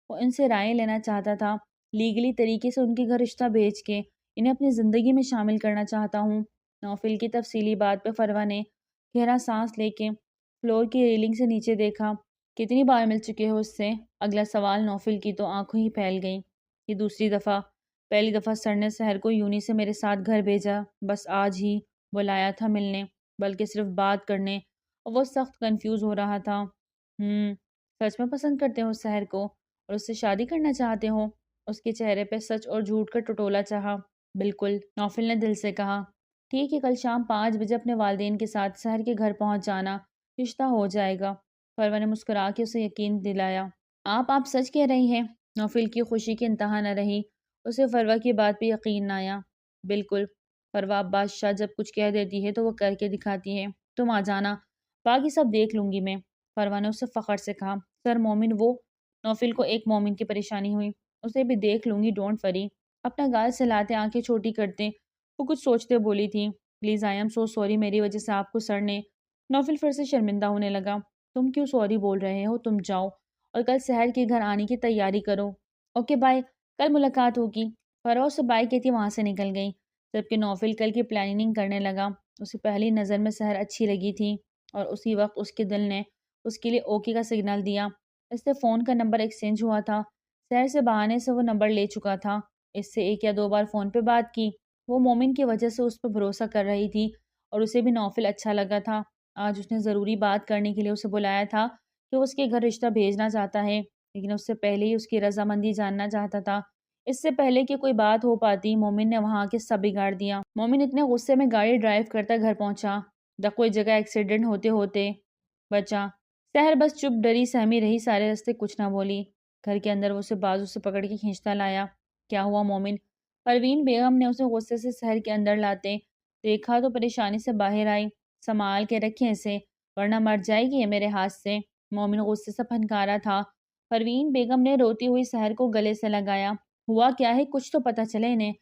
وہ ان سے رائے لینا چاہتا تھا، لیگلی طریقے سے ان کے گھر رشتہ بھیج کے انہیں اپنی زندگی میں شامل کرنا چاہتا ہوں۔ نوفل کی تفصیلی بات پہ فروا نے گہرا سانس لے کے فلور کی ریلنگ سے نیچے دیکھا۔ کتنی بار مل چکے ہو اس سے؟ اگلا سوال نوفل کی تو آنکھوں ہی پھیل گئیں۔ یہ دوسری دفعہ۔ پہلی دفعہ سر نے سحر کو یونی سے میرے ساتھ گھر بھیجا، بس آج ہی بلایا تھا ملنے، بلکہ صرف بات کرنے، اور وہ سخت کنفیوز ہو رہا تھا۔ سچ میں پسند کرتے ہو سحر کو اور اس سے شادی کرنا چاہتے ہو؟ اس کے چہرے پہ سچ اور جھوٹ کا ٹٹولا چاہا۔ بالکل، نوفل نے دل سے کہا۔ ٹھیک ہے، کل شام 5 بجے اپنے والدین کے ساتھ سحر کے گھر پہنچ جانا، رشتہ ہو جائے گا۔ فروا نے مسکرا کے اسے یقین دلایا۔ آپ سچ کہہ رہی ہیں؟ نوفل کی خوشی کی انتہا نہ رہی، اسے فروا کی بات پہ یقین نہ آیا۔ بالکل، فروا بادشاہ جب کچھ کہہ دیتی ہے تو وہ کر کے دکھاتی ہے۔ تم آ جانا، باقی سب دیکھ لوں گی میں، فروا نے اسے فخر سے کہا۔ سر مومن وہ؟ نوفل کو ایک مومن کی پریشانی ہوئی۔ اسے بھی دیکھ لوں گی، ڈونٹ وری۔ اپنا گال سہلاتے آنکھیں چھوٹی کرتے وہ کچھ سوچتے بولی تھی۔ Please I am so sorry, میری وجہ سے آپ کو سر نے۔ نوفل پھر سے شرمندہ ہونے لگا۔ تم کیوں سوری بول رہے ہو؟ تم جاؤ اور کل سحر کے گھر آنے کی تیاری کرو۔ اوکے بائے، کل ملاقات ہوگی۔ فروا اسے بائے کہتی وہاں سے نکل گئی، جبکہ نوفل کل کی پلاننگ کرنے لگا۔ اسے پہلی نظر میں سحر اچھی لگی تھی اور اسی وقت اس کے دل نے اس کے لیے اوکے کا سگنل دیا۔ اس سے فون کا نمبر ایکسچینج ہوا تھا۔ سحر سے بہانے سے وہ نمبر لے چکا تھا، اس سے 1 یا 2 بار فون پہ بات کی۔ وہ مومن کی وجہ سے اس پر بھروسہ کر رہی تھی اور اسے بھی نوفل اچھا لگا تھا۔ آج اس نے ضروری بات کرنے کے لیے اسے بلایا تھا کہ وہ اس کے گھر رشتہ بھیجنا چاہتا ہے، لیکن اس سے پہلے ہی اس کی رضامندی جاننا چاہتا تھا۔ اس سے پہلے کہ کوئی بات ہو پاتی، مومن نے وہاں کے سب بگاڑ دیا۔ مومن اتنے غصے میں گاڑی ڈرائیو کرتا گھر پہنچا، کوئی جگہ ایکسیڈنٹ ہوتے ہوتے بچا۔ سحر بس چپ ڈری سہمی رہی، سارے راستے کچھ نہ بولی۔ گھر کے اندر وہ اسے بازو سے پکڑ کے کھینچتا لایا۔ کیا ہوا مومن؟ پروین بیگم نے اسے غصے سے سحر کے اندر لاتے دیکھا تو پریشانی سے باہر آئی۔ سنبھال کے رکھیں اسے، ورنہ مر جائے گی یہ میرے ہاتھ سے۔ مومن غصے سے پھنکارا تھا۔ پروین بیگم نے روتی ہوئی سحر کو گلے سے لگایا۔ ہوا کیا ہے؟ کچھ تو پتہ چلے انہیں۔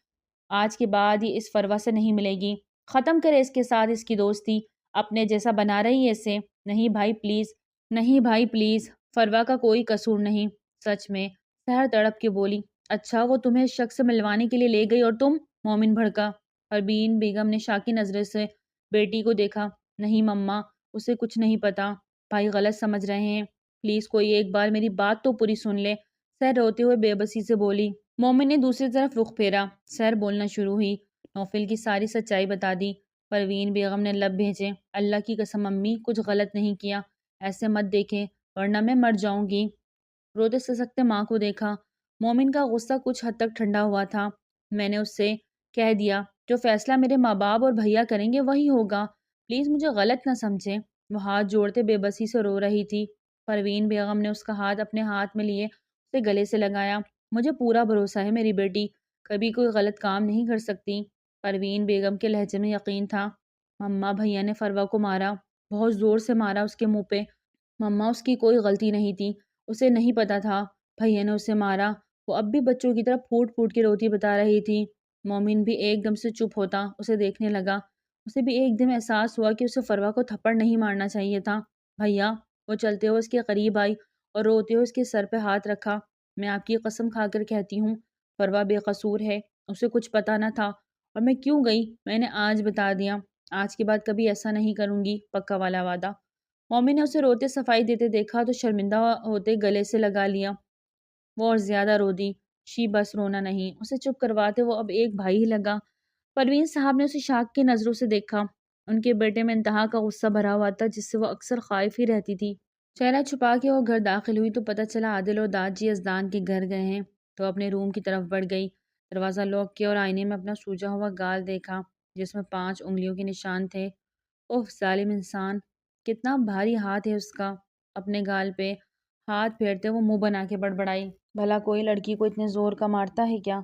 آج کے بعد یہ اس فروا سے نہیں ملے گی، ختم کرے اس کے ساتھ اس کی دوستی، اپنے جیسا بنا رہی ہے اسے۔ نہیں بھائی پلیز، نہیں بھائی پلیز، فروا کا کوئی قصور نہیں، سچ میں، سحر تڑپ کے بولی۔ اچھا، وہ تمہیں اس شخص سے ملوانے کے لیے لے گئی اور تم؟ مومن بھڑکا۔ پروین بیگم نے شاکی نظرے سے بیٹی کو دیکھا۔ نہیں مما، اسے کچھ نہیں پتا، بھائی غلط سمجھ رہے ہیں، پلیز کوئی ایک بار میری بات تو پوری سن لے، سحر روتے ہوئے بے بسی سے بولی۔ مومن نے دوسری طرف رخ پھیرا۔ سحر بولنا شروع ہوئی۔ نوفل کی ساری سچائی بتا دی۔ پروین بیگم نے لب بھیجے۔ اللہ کی قسم امی، کچھ غلط نہیں کیا، ایسے مت دیکھیں ورنہ میں مر جاؤں گی۔ روتے سسکتے ماں کو دیکھا۔ مومن کا غصہ کچھ حد تک ٹھنڈا ہوا تھا۔ میں نے اس سے کہہ دیا جو فیصلہ میرے ماں باپ اور بھیا کریں گے وہی ہوگا، پلیز مجھے غلط نہ سمجھے۔ وہ ہاتھ جوڑتے بے بسی سے رو رہی تھی۔ پروین بیگم نے اس کا ہاتھ اپنے ہاتھ میں لیے اسے گلے سے لگایا۔ مجھے پورا بھروسہ ہے میری بیٹی کبھی کوئی غلط کام نہیں کر سکتی۔ پروین بیگم کے لہجے میں یقین تھا۔ مما، بھیا نے فروا کو مارا، بہت زور سے مارا اس کے منہ پہ۔ مما، اس کی کوئی غلطی نہیں تھی، اسے نہیں پتا تھا بھیا نے اسے مارا۔ وہ اب بھی بچوں کی طرح پھوٹ پھوٹ کے روتی بتا رہی تھی۔ مومن بھی ایک دم سے چپ ہوتا اسے دیکھنے لگا۔ اسے بھی ایک دم احساس ہوا کہ اسے فروا کو تھپڑ نہیں مارنا چاہیے تھا۔ بھیا، وہ چلتے ہوئے اس کے قریب آئی اور روتے ہوئے اس کے سر پہ ہاتھ رکھا۔ میں آپ کی قسم کھا کر کہتی ہوں فروا بے قصور ہے، اسے کچھ پتا نہ تھا، اور میں کیوں گئی میں نے آج بتا دیا۔ آج کے بعد کبھی ایسا نہیں کروں گی، پکا والا وعدہ۔ مومن نے اسے روتے صفائی دیتے دیکھا تو شرمندہ ہوتے گلے سے لگا لیا۔ وہ اور زیادہ رو دی۔ شی بس رونا نہیں، اسے چپ کرواتے وہ اب ایک بھائی ہی لگا۔ پروین صاحب نے اسے شاک کی نظروں سے دیکھا۔ ان کے بیٹے میں انتہا کا غصہ بھرا ہوا تھا جس سے وہ اکثر خائف ہی رہتی تھی۔ چہرہ چھپا کے وہ گھر داخل ہوئی تو پتہ چلا عادل اور داجی یزدان کے گھر گئے ہیں، تو اپنے روم کی طرف بڑھ گئی۔ دروازہ لاک کیا اور آئینے میں اپنا سوجا ہوا گال دیکھا جس میں 5 انگلیوں کے نشان تھے۔ اوہ ظالم انسان، کتنا بھاری ہاتھ ہے اس کا۔ اپنے گال پہ ہاتھ پھیرتے وہ منہ بنا کے بڑبڑائی، بھلا کوئی لڑکی کو اتنے زور کا مارتا ہے کیا؟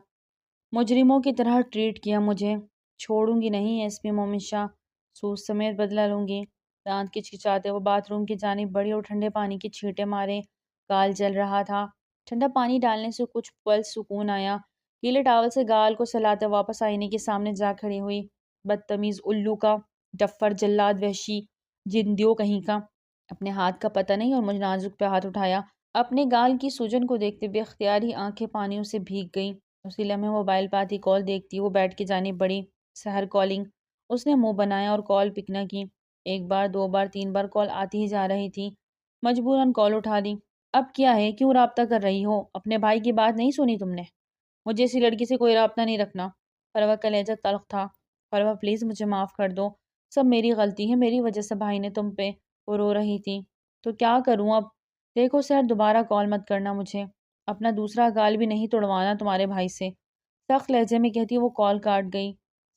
مجرموں کی طرح ٹریٹ کیا مجھے، چھوڑوں گی نہیں ایس پی مومن شاہ، سود سمیت بدلہ لوں گی۔ دانت کچکچاتے وہ باتھ روم کی جانب بڑھی اور ٹھنڈے پانی کی چھینٹیں مارے۔ گال جل رہا تھا، ٹھنڈا پانی ڈالنے سے کچھ پل سکون آیا۔ گیلے ٹاول سے گال کو سلاتے واپس آئینے کے سامنے جا کھڑی ہوئی۔ بدتمیز الو کا، ڈفر، جلاد، وحشی جندیو کہیں کا، اپنے ہاتھ کا پتہ نہیں اور مجھ نازک پہ ہاتھ اٹھایا۔ اپنے گال کی سوجن کو دیکھتے بے اختیار ہی آنکھیں پانیوں سے بھیگ گئیں۔ اسی لمحے موبائل پہ آتی کال دیکھتی وہ بیڈ کی جانب بڑھی۔ سحر کالنگ۔ اس نے منہ بنایا اور کال پک نہ کی۔ 1 بار 2 بار 3 بار کال آتی ہی جا رہی تھی۔ مجبوراً کال اٹھا لی۔ اب کیا ہے، کیوں رابطہ کر رہی ہو؟ اپنے بھائی کی بات نہیں سنی تم نے؟ مجھے اسی لڑکی سے کوئی رابطہ نہیں رکھنا۔ فروا کا لہجہ تلخ تھا۔ فروا پلیز مجھے معاف کر دو، سب میری غلطی ہے، میری وجہ سے بھائی نے تم پہ۔ وہ رو رہی تھی۔ تو کیا کروں اب؟ دیکھو سحر، دوبارہ کال مت کرنا مجھے، اپنا دوسرا گال بھی نہیں توڑوانا تمہارے بھائی سے، سخت لہجے میں کہتی وہ کال کاٹ گئی۔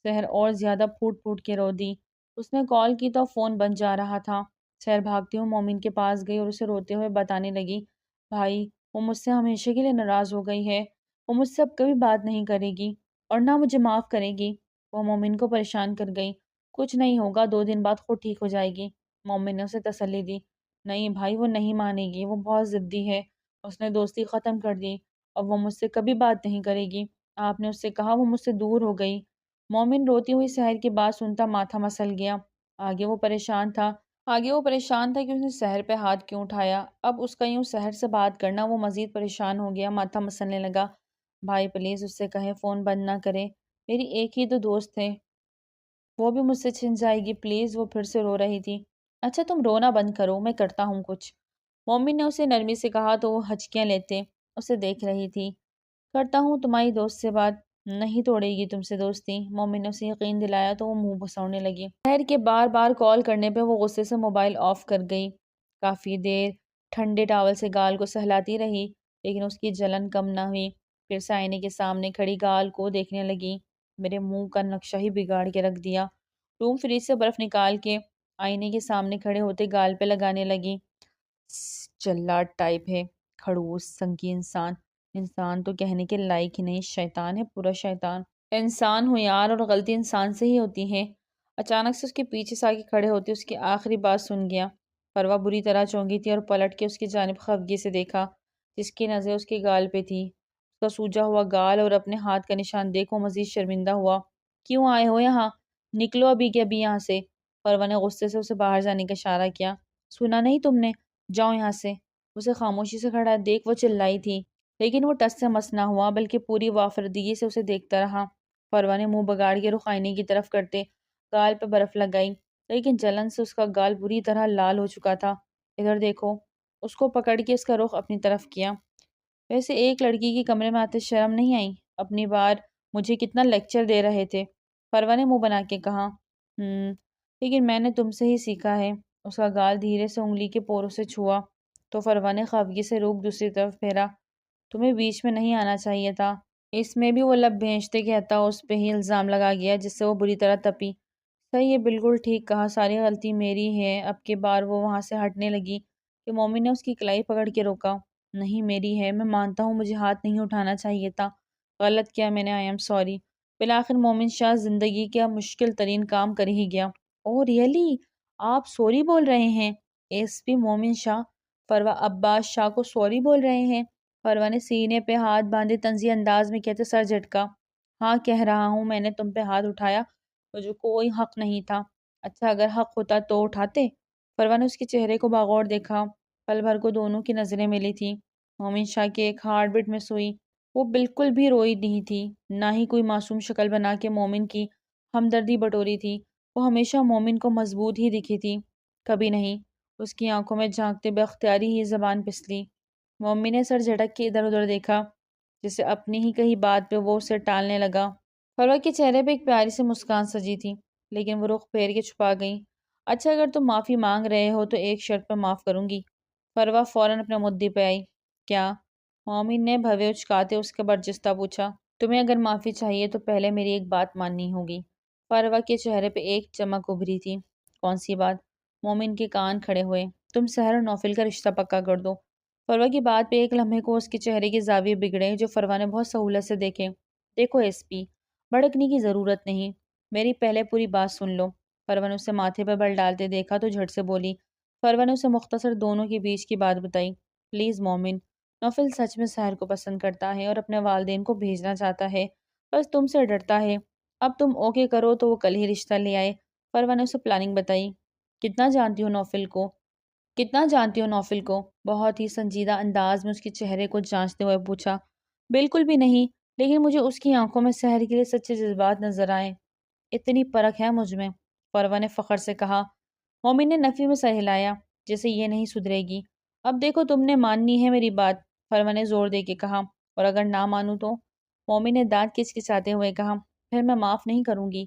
سحر اور زیادہ پھوٹ پھوٹ کے رو دی۔ اس نے کال کی تو فون بند جا رہا تھا۔ سحر بھاگتی ہوئی مومن کے پاس گئی اور اسے روتے ہوئے بتانے لگی، بھائی وہ مجھ سے ہمیشہ کے لیے ناراض ہو گئی ہے، وہ مجھ سے اب کبھی بات نہیں کرے گی اور نہ مجھے معاف کرے گی۔ وہ مومن کو پریشان کر گئی۔ کچھ نہیں ہوگا، 2 دن بعد خود ٹھیک ہو جائے گی۔ مومن نے اسے تسلی دی۔ نہیں بھائی، وہ نہیں مانے گی، وہ بہت ضدی ہے، اس نے دوستی ختم کر دی اور وہ مجھ سے کبھی بات نہیں کرے گی۔ آپ نے اس سے کہا وہ مجھ سے دور ہو گئی۔ مومن روتی ہوئی سحر کی بات سنتا ماتھا مسل گیا۔ آگے وہ پریشان تھا کہ اس نے سحر پہ ہاتھ کیوں اٹھایا۔ اب اس کا یوں سحر سے بات کرنا، وہ مزید پریشان ہو گیا، ماتھا مسلنے لگا۔ بھائی پلیز اس سے کہیں فون بند نہ کرے، میری ایک ہی تو دوست ہے، وہ بھی مجھ سے چھن جائے گی پلیز۔ وہ پھر سے رو رہی تھی۔ اچھا تم رونا بند کرو، میں کرتا ہوں کچھ، مومن نے اسے نرمی سے کہا تو وہ ہچکیاں لیتے اسے دیکھ رہی تھی۔ کرتا ہوں تمہاری دوست سے بات، نہیں توڑے گی تم سے دوستی، مومن نے اسے یقین دلایا تو وہ منہ بھسوڑنے لگی۔ سحر کے بار بار کال کرنے پہ وہ غصے سے موبائل آف کر گئی۔ کافی دیر ٹھنڈے ٹاول سے گال کو سہلاتی رہی لیکن اس کی جلن کم نہ ہوئی۔ پھر سے آئینے کے سامنے کھڑی گال کو دیکھنے لگی۔ میرے منہ کا نقشہ ہی بگاڑ کے رکھ دیا۔ روم فریج سے برف نکال کے آئینے کے سامنے کھڑے ہوتے گال پہ لگانے لگی۔ جلاد ٹائپ ہے، کھڑوس سنگی انسان، انسان تو کہنے کے لائق ہی نہیں، شیطان ہے، پورا شیطان۔ انسان ہو یار، اور غلطی انسان سے ہی ہوتی ہے۔ اچانک سے اس کے پیچھے سے آ کے کھڑے ہوتے اس کی آخری بات سن گیا۔ فروا بری طرح چونکی تھی اور پلٹ کے اس کی جانب خفگی سے دیکھا۔ جس کی نظر اس کے گال پہ تھی، اس کا سوجا ہوا گال اور اپنے ہاتھ کا نشان دیکھ وہ مزید شرمندہ ہوا۔ کیوں آئے ہو یہاں؟ نکلو ابھی کے ابھی یہاں سے۔ فروا نے غصے سے اسے باہر جانے کا اشارہ کیا۔ سنا نہیں تم نے؟ جاؤ یہاں سے۔ اسے خاموشی سے کھڑا دیکھ وہ چلائی تھی لیکن وہ ٹس سے مس نہ ہوا بلکہ پوری وافردگی سے اسے دیکھتا رہا۔ فروا نے منہ بگاڑ کے رخ آئینے کی طرف کرتے گال پہ برف لگائی لیکن جلن سے اس کا گال بری طرح لال ہو چکا تھا۔ ادھر دیکھو، اس کو پکڑ کے اس کا رخ اپنی طرف کیا۔ ویسے ایک لڑکی کے کمرے میں آتے شرم نہیں آئی؟ اپنی بار مجھے کتنا لیکچر دے رہے تھے۔ فروا نے منہ بنا کے کہا۔ لیکن میں نے تم سے ہی سیکھا ہے۔ اس کا گال دھیرے سے انگلی کے پوروں سے چھوا تو فروا نے خفگی سے رخ دوسری طرف پھیرا۔ تمہیں بیچ میں نہیں آنا چاہیے تھا۔ اس میں بھی وہ لب بھینچتے کہتا اس پہ ہی الزام لگا گیا، جس سے وہ بری طرح تپی۔ صحیح ہے، بالکل ٹھیک کہا، ساری غلطی میری ہے۔ اب کے بار وہ وہاں سے ہٹنے لگی کہ مومن نے اس کی کلائی پکڑ کے روکا۔ نہیں، میری ہے، میں مانتا ہوں مجھے ہاتھ نہیں اٹھانا چاہیے تھا، غلط کیا میں نے، آئی ایم سوری۔ بالآخر مومن شاہ زندگی کا مشکل ترین کام کر ہی گیا۔ اوہ ریئلی، آپ سوری بول رہے ہیں؟ ایس پی مومن شاہ فروا عباس شاہ کو سوری بول رہے ہیں؟ فروا نے سینے پہ ہاتھ باندھے طنزی انداز میں کہتے سر جھٹکا۔ ہاں کہہ رہا ہوں، میں نے تم پہ ہاتھ اٹھایا، مجھے کوئی حق نہیں تھا۔ اچھا اگر حق ہوتا تو اٹھاتے؟ فروا نے اس کے چہرے کو باغور دیکھا۔ پل بھر کو دونوں کی نظریں ملی تھی۔ مومن شاہ کے ایک ہارٹ بیٹ مس ہوئی۔ وہ بالکل بھی روئی نہیں تھی، نہ ہی کوئی معصوم شکل بنا کے مومن کی ہمدردی بٹوری تھی۔ وہ ہمیشہ مومن کو مضبوط ہی دکھی تھی، کبھی نہیں۔ اس کی آنکھوں میں جھانکتے بے اختیاری ہی زبان پسلی۔ مومن نے سر جھٹک کے ادھر ادھر دیکھا، جسے اپنی ہی کہی بات پہ وہ اسے ٹالنے لگا۔ فروا کے چہرے پہ ایک پیاری سی مسکان سجی تھی، لیکن وہ رخ پھیر کے چھپا گئی۔ اچھا اگر تم معافی مانگ رہے ہو تو ایک شرط پر معاف کروں گی۔ فروا فوراً اپنے مدعے پہ آئی۔ کیا؟ مومن نے بھوے اچکاتے اس کا برجستہ پوچھا۔ تمہیں اگر معافی چاہیے تو پہلے میری ایک بات ماننی ہوگی۔ فروا کے چہرے پہ ایک چمک ابھری تھی۔ کون سی بات؟ مومن کے کان کھڑے ہوئے۔ تم سحر اور نوفل کا رشتہ پکا کر دو۔ فروا کی بات پہ ایک لمحے کو اس کے چہرے کے زاویے بگڑے، جو فروا نے بہت سہولت سے دیکھے۔ دیکھو ایس پی، بھڑکنے کی ضرورت نہیں، میری پہلے پوری بات سن لو۔ فروا نے اسے ماتھے پہ بل ڈالتے دیکھا تو جھٹ سے بولی۔ فروا نے اسے مختصر دونوں کے بیچ کی بات بتائی۔ پلیز مومن، نوفل سچ میں سحر کو پسند کرتا ہے اور اپنے والدین کو بھیجنا چاہتا ہے، بس تم سے ڈرتا ہے۔ اب تم اوکے کرو تو وہ کل ہی رشتہ لے آئے۔ فروا نے اسے پلاننگ بتائی۔ کتنا جانتی ہو نوفل کو؟ کتنا جانتی ہو نوفل کو؟ بہت ہی سنجیدہ انداز میں اس کے چہرے کو جانچتے ہوئے پوچھا۔ بالکل بھی نہیں، لیکن مجھے اس کی آنکھوں میں سحر کے لیے سچے جذبات نظر آئے۔ اتنی پرکھ ہے مجھ میں، فروا نے فخر سے کہا۔ مومن نے نفی میں سر ہلایا، جیسے یہ نہیں سدھرے گی۔ اب دیکھو تم نے ماننی ہے میری بات، فروا نے زور دے کے کہا، اور اگر نہ مانوں تو؟ مومن نے دانت کچکچاتے ہوئے کہا، پھر میں معاف نہیں کروں گی۔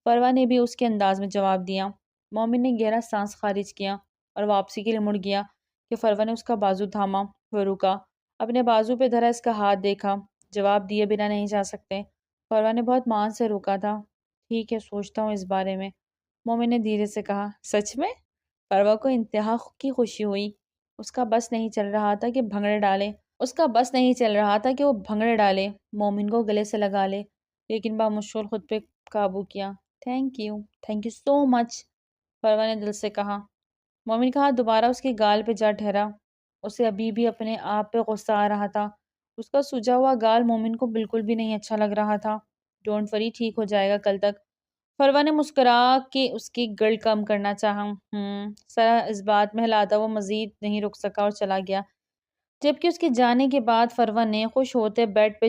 فروا نے بھی اس کے انداز میں جواب دیا۔ مومن نے گہرا سانس خارج کیا اور واپسی کے لیے مڑ گیا کہ فروا نے اس کا بازو تھاما۔ وہ رکا، اپنے بازو پہ دھرا اس کا ہاتھ دیکھا۔ جواب دیے بنا نہیں جا سکتے۔ فروا نے بہت مان سے روکا تھا۔ ٹھیک ہے، سوچتا ہوں اس بارے میں، مومن نے دھیرے سے کہا۔ سچ میں؟ فروا کو انتہا کی خوشی ہوئی۔ اس کا بس نہیں چل رہا تھا کہ وہ بھنگڑے ڈالے، مومن کو گلے سے لگا لے، لیکن بامشکل خود پہ قابو کیا۔ تھینک یو سو مچ، فروا نے دل سے کہا۔ مومن کا ہاتھ دوبارہ اس کے گال پہ جا ٹھہرا۔ اسے ابھی بھی اپنے آپ پہ غصہ آ رہا تھا۔ اس کا سجا ہوا گال مومن کو بالکل بھی نہیں اچھا لگ رہا تھا۔ ڈونٹ وری، ٹھیک ہو جائے گا کل تک۔ فروا نے مسکرا کے اس کی گرد کم کرنا چاہا۔ سرا اس بات میں ہلاتا وہ مزید نہیں رک سکا اور چلا گیا، جبکہ اس کے جانے کے بعد فروا نے خوش ہوتے بیڈ پہ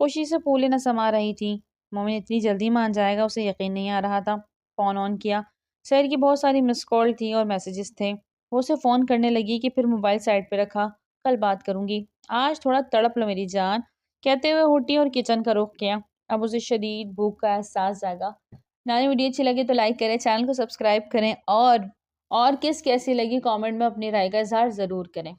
خوشی سے پھولے نہ سما رہی تھی۔ مومن اتنی جلدی مان جائے گا، اسے یقین نہیں آ رہا تھا۔ فون آن کیا، سحر کی بہت ساری مس کال تھی اور میسیجز تھے۔ وہ اسے فون کرنے لگی کہ پھر موبائل سائڈ پہ رکھا۔ کل بات کروں گی، آج تھوڑا تڑپ لو میری جان، کہتے ہوئے اٹھی اور کچن کا رخ کیا۔ اب اسے شدید بھوک کا احساس جاگا۔ نانی ویڈیو اچھی لگے تو لائک کریں، چینل کو سبسکرائب کریں، اور کیسی لگی کامنٹ میں اپنی رائے کا اظہار ضرور کریں۔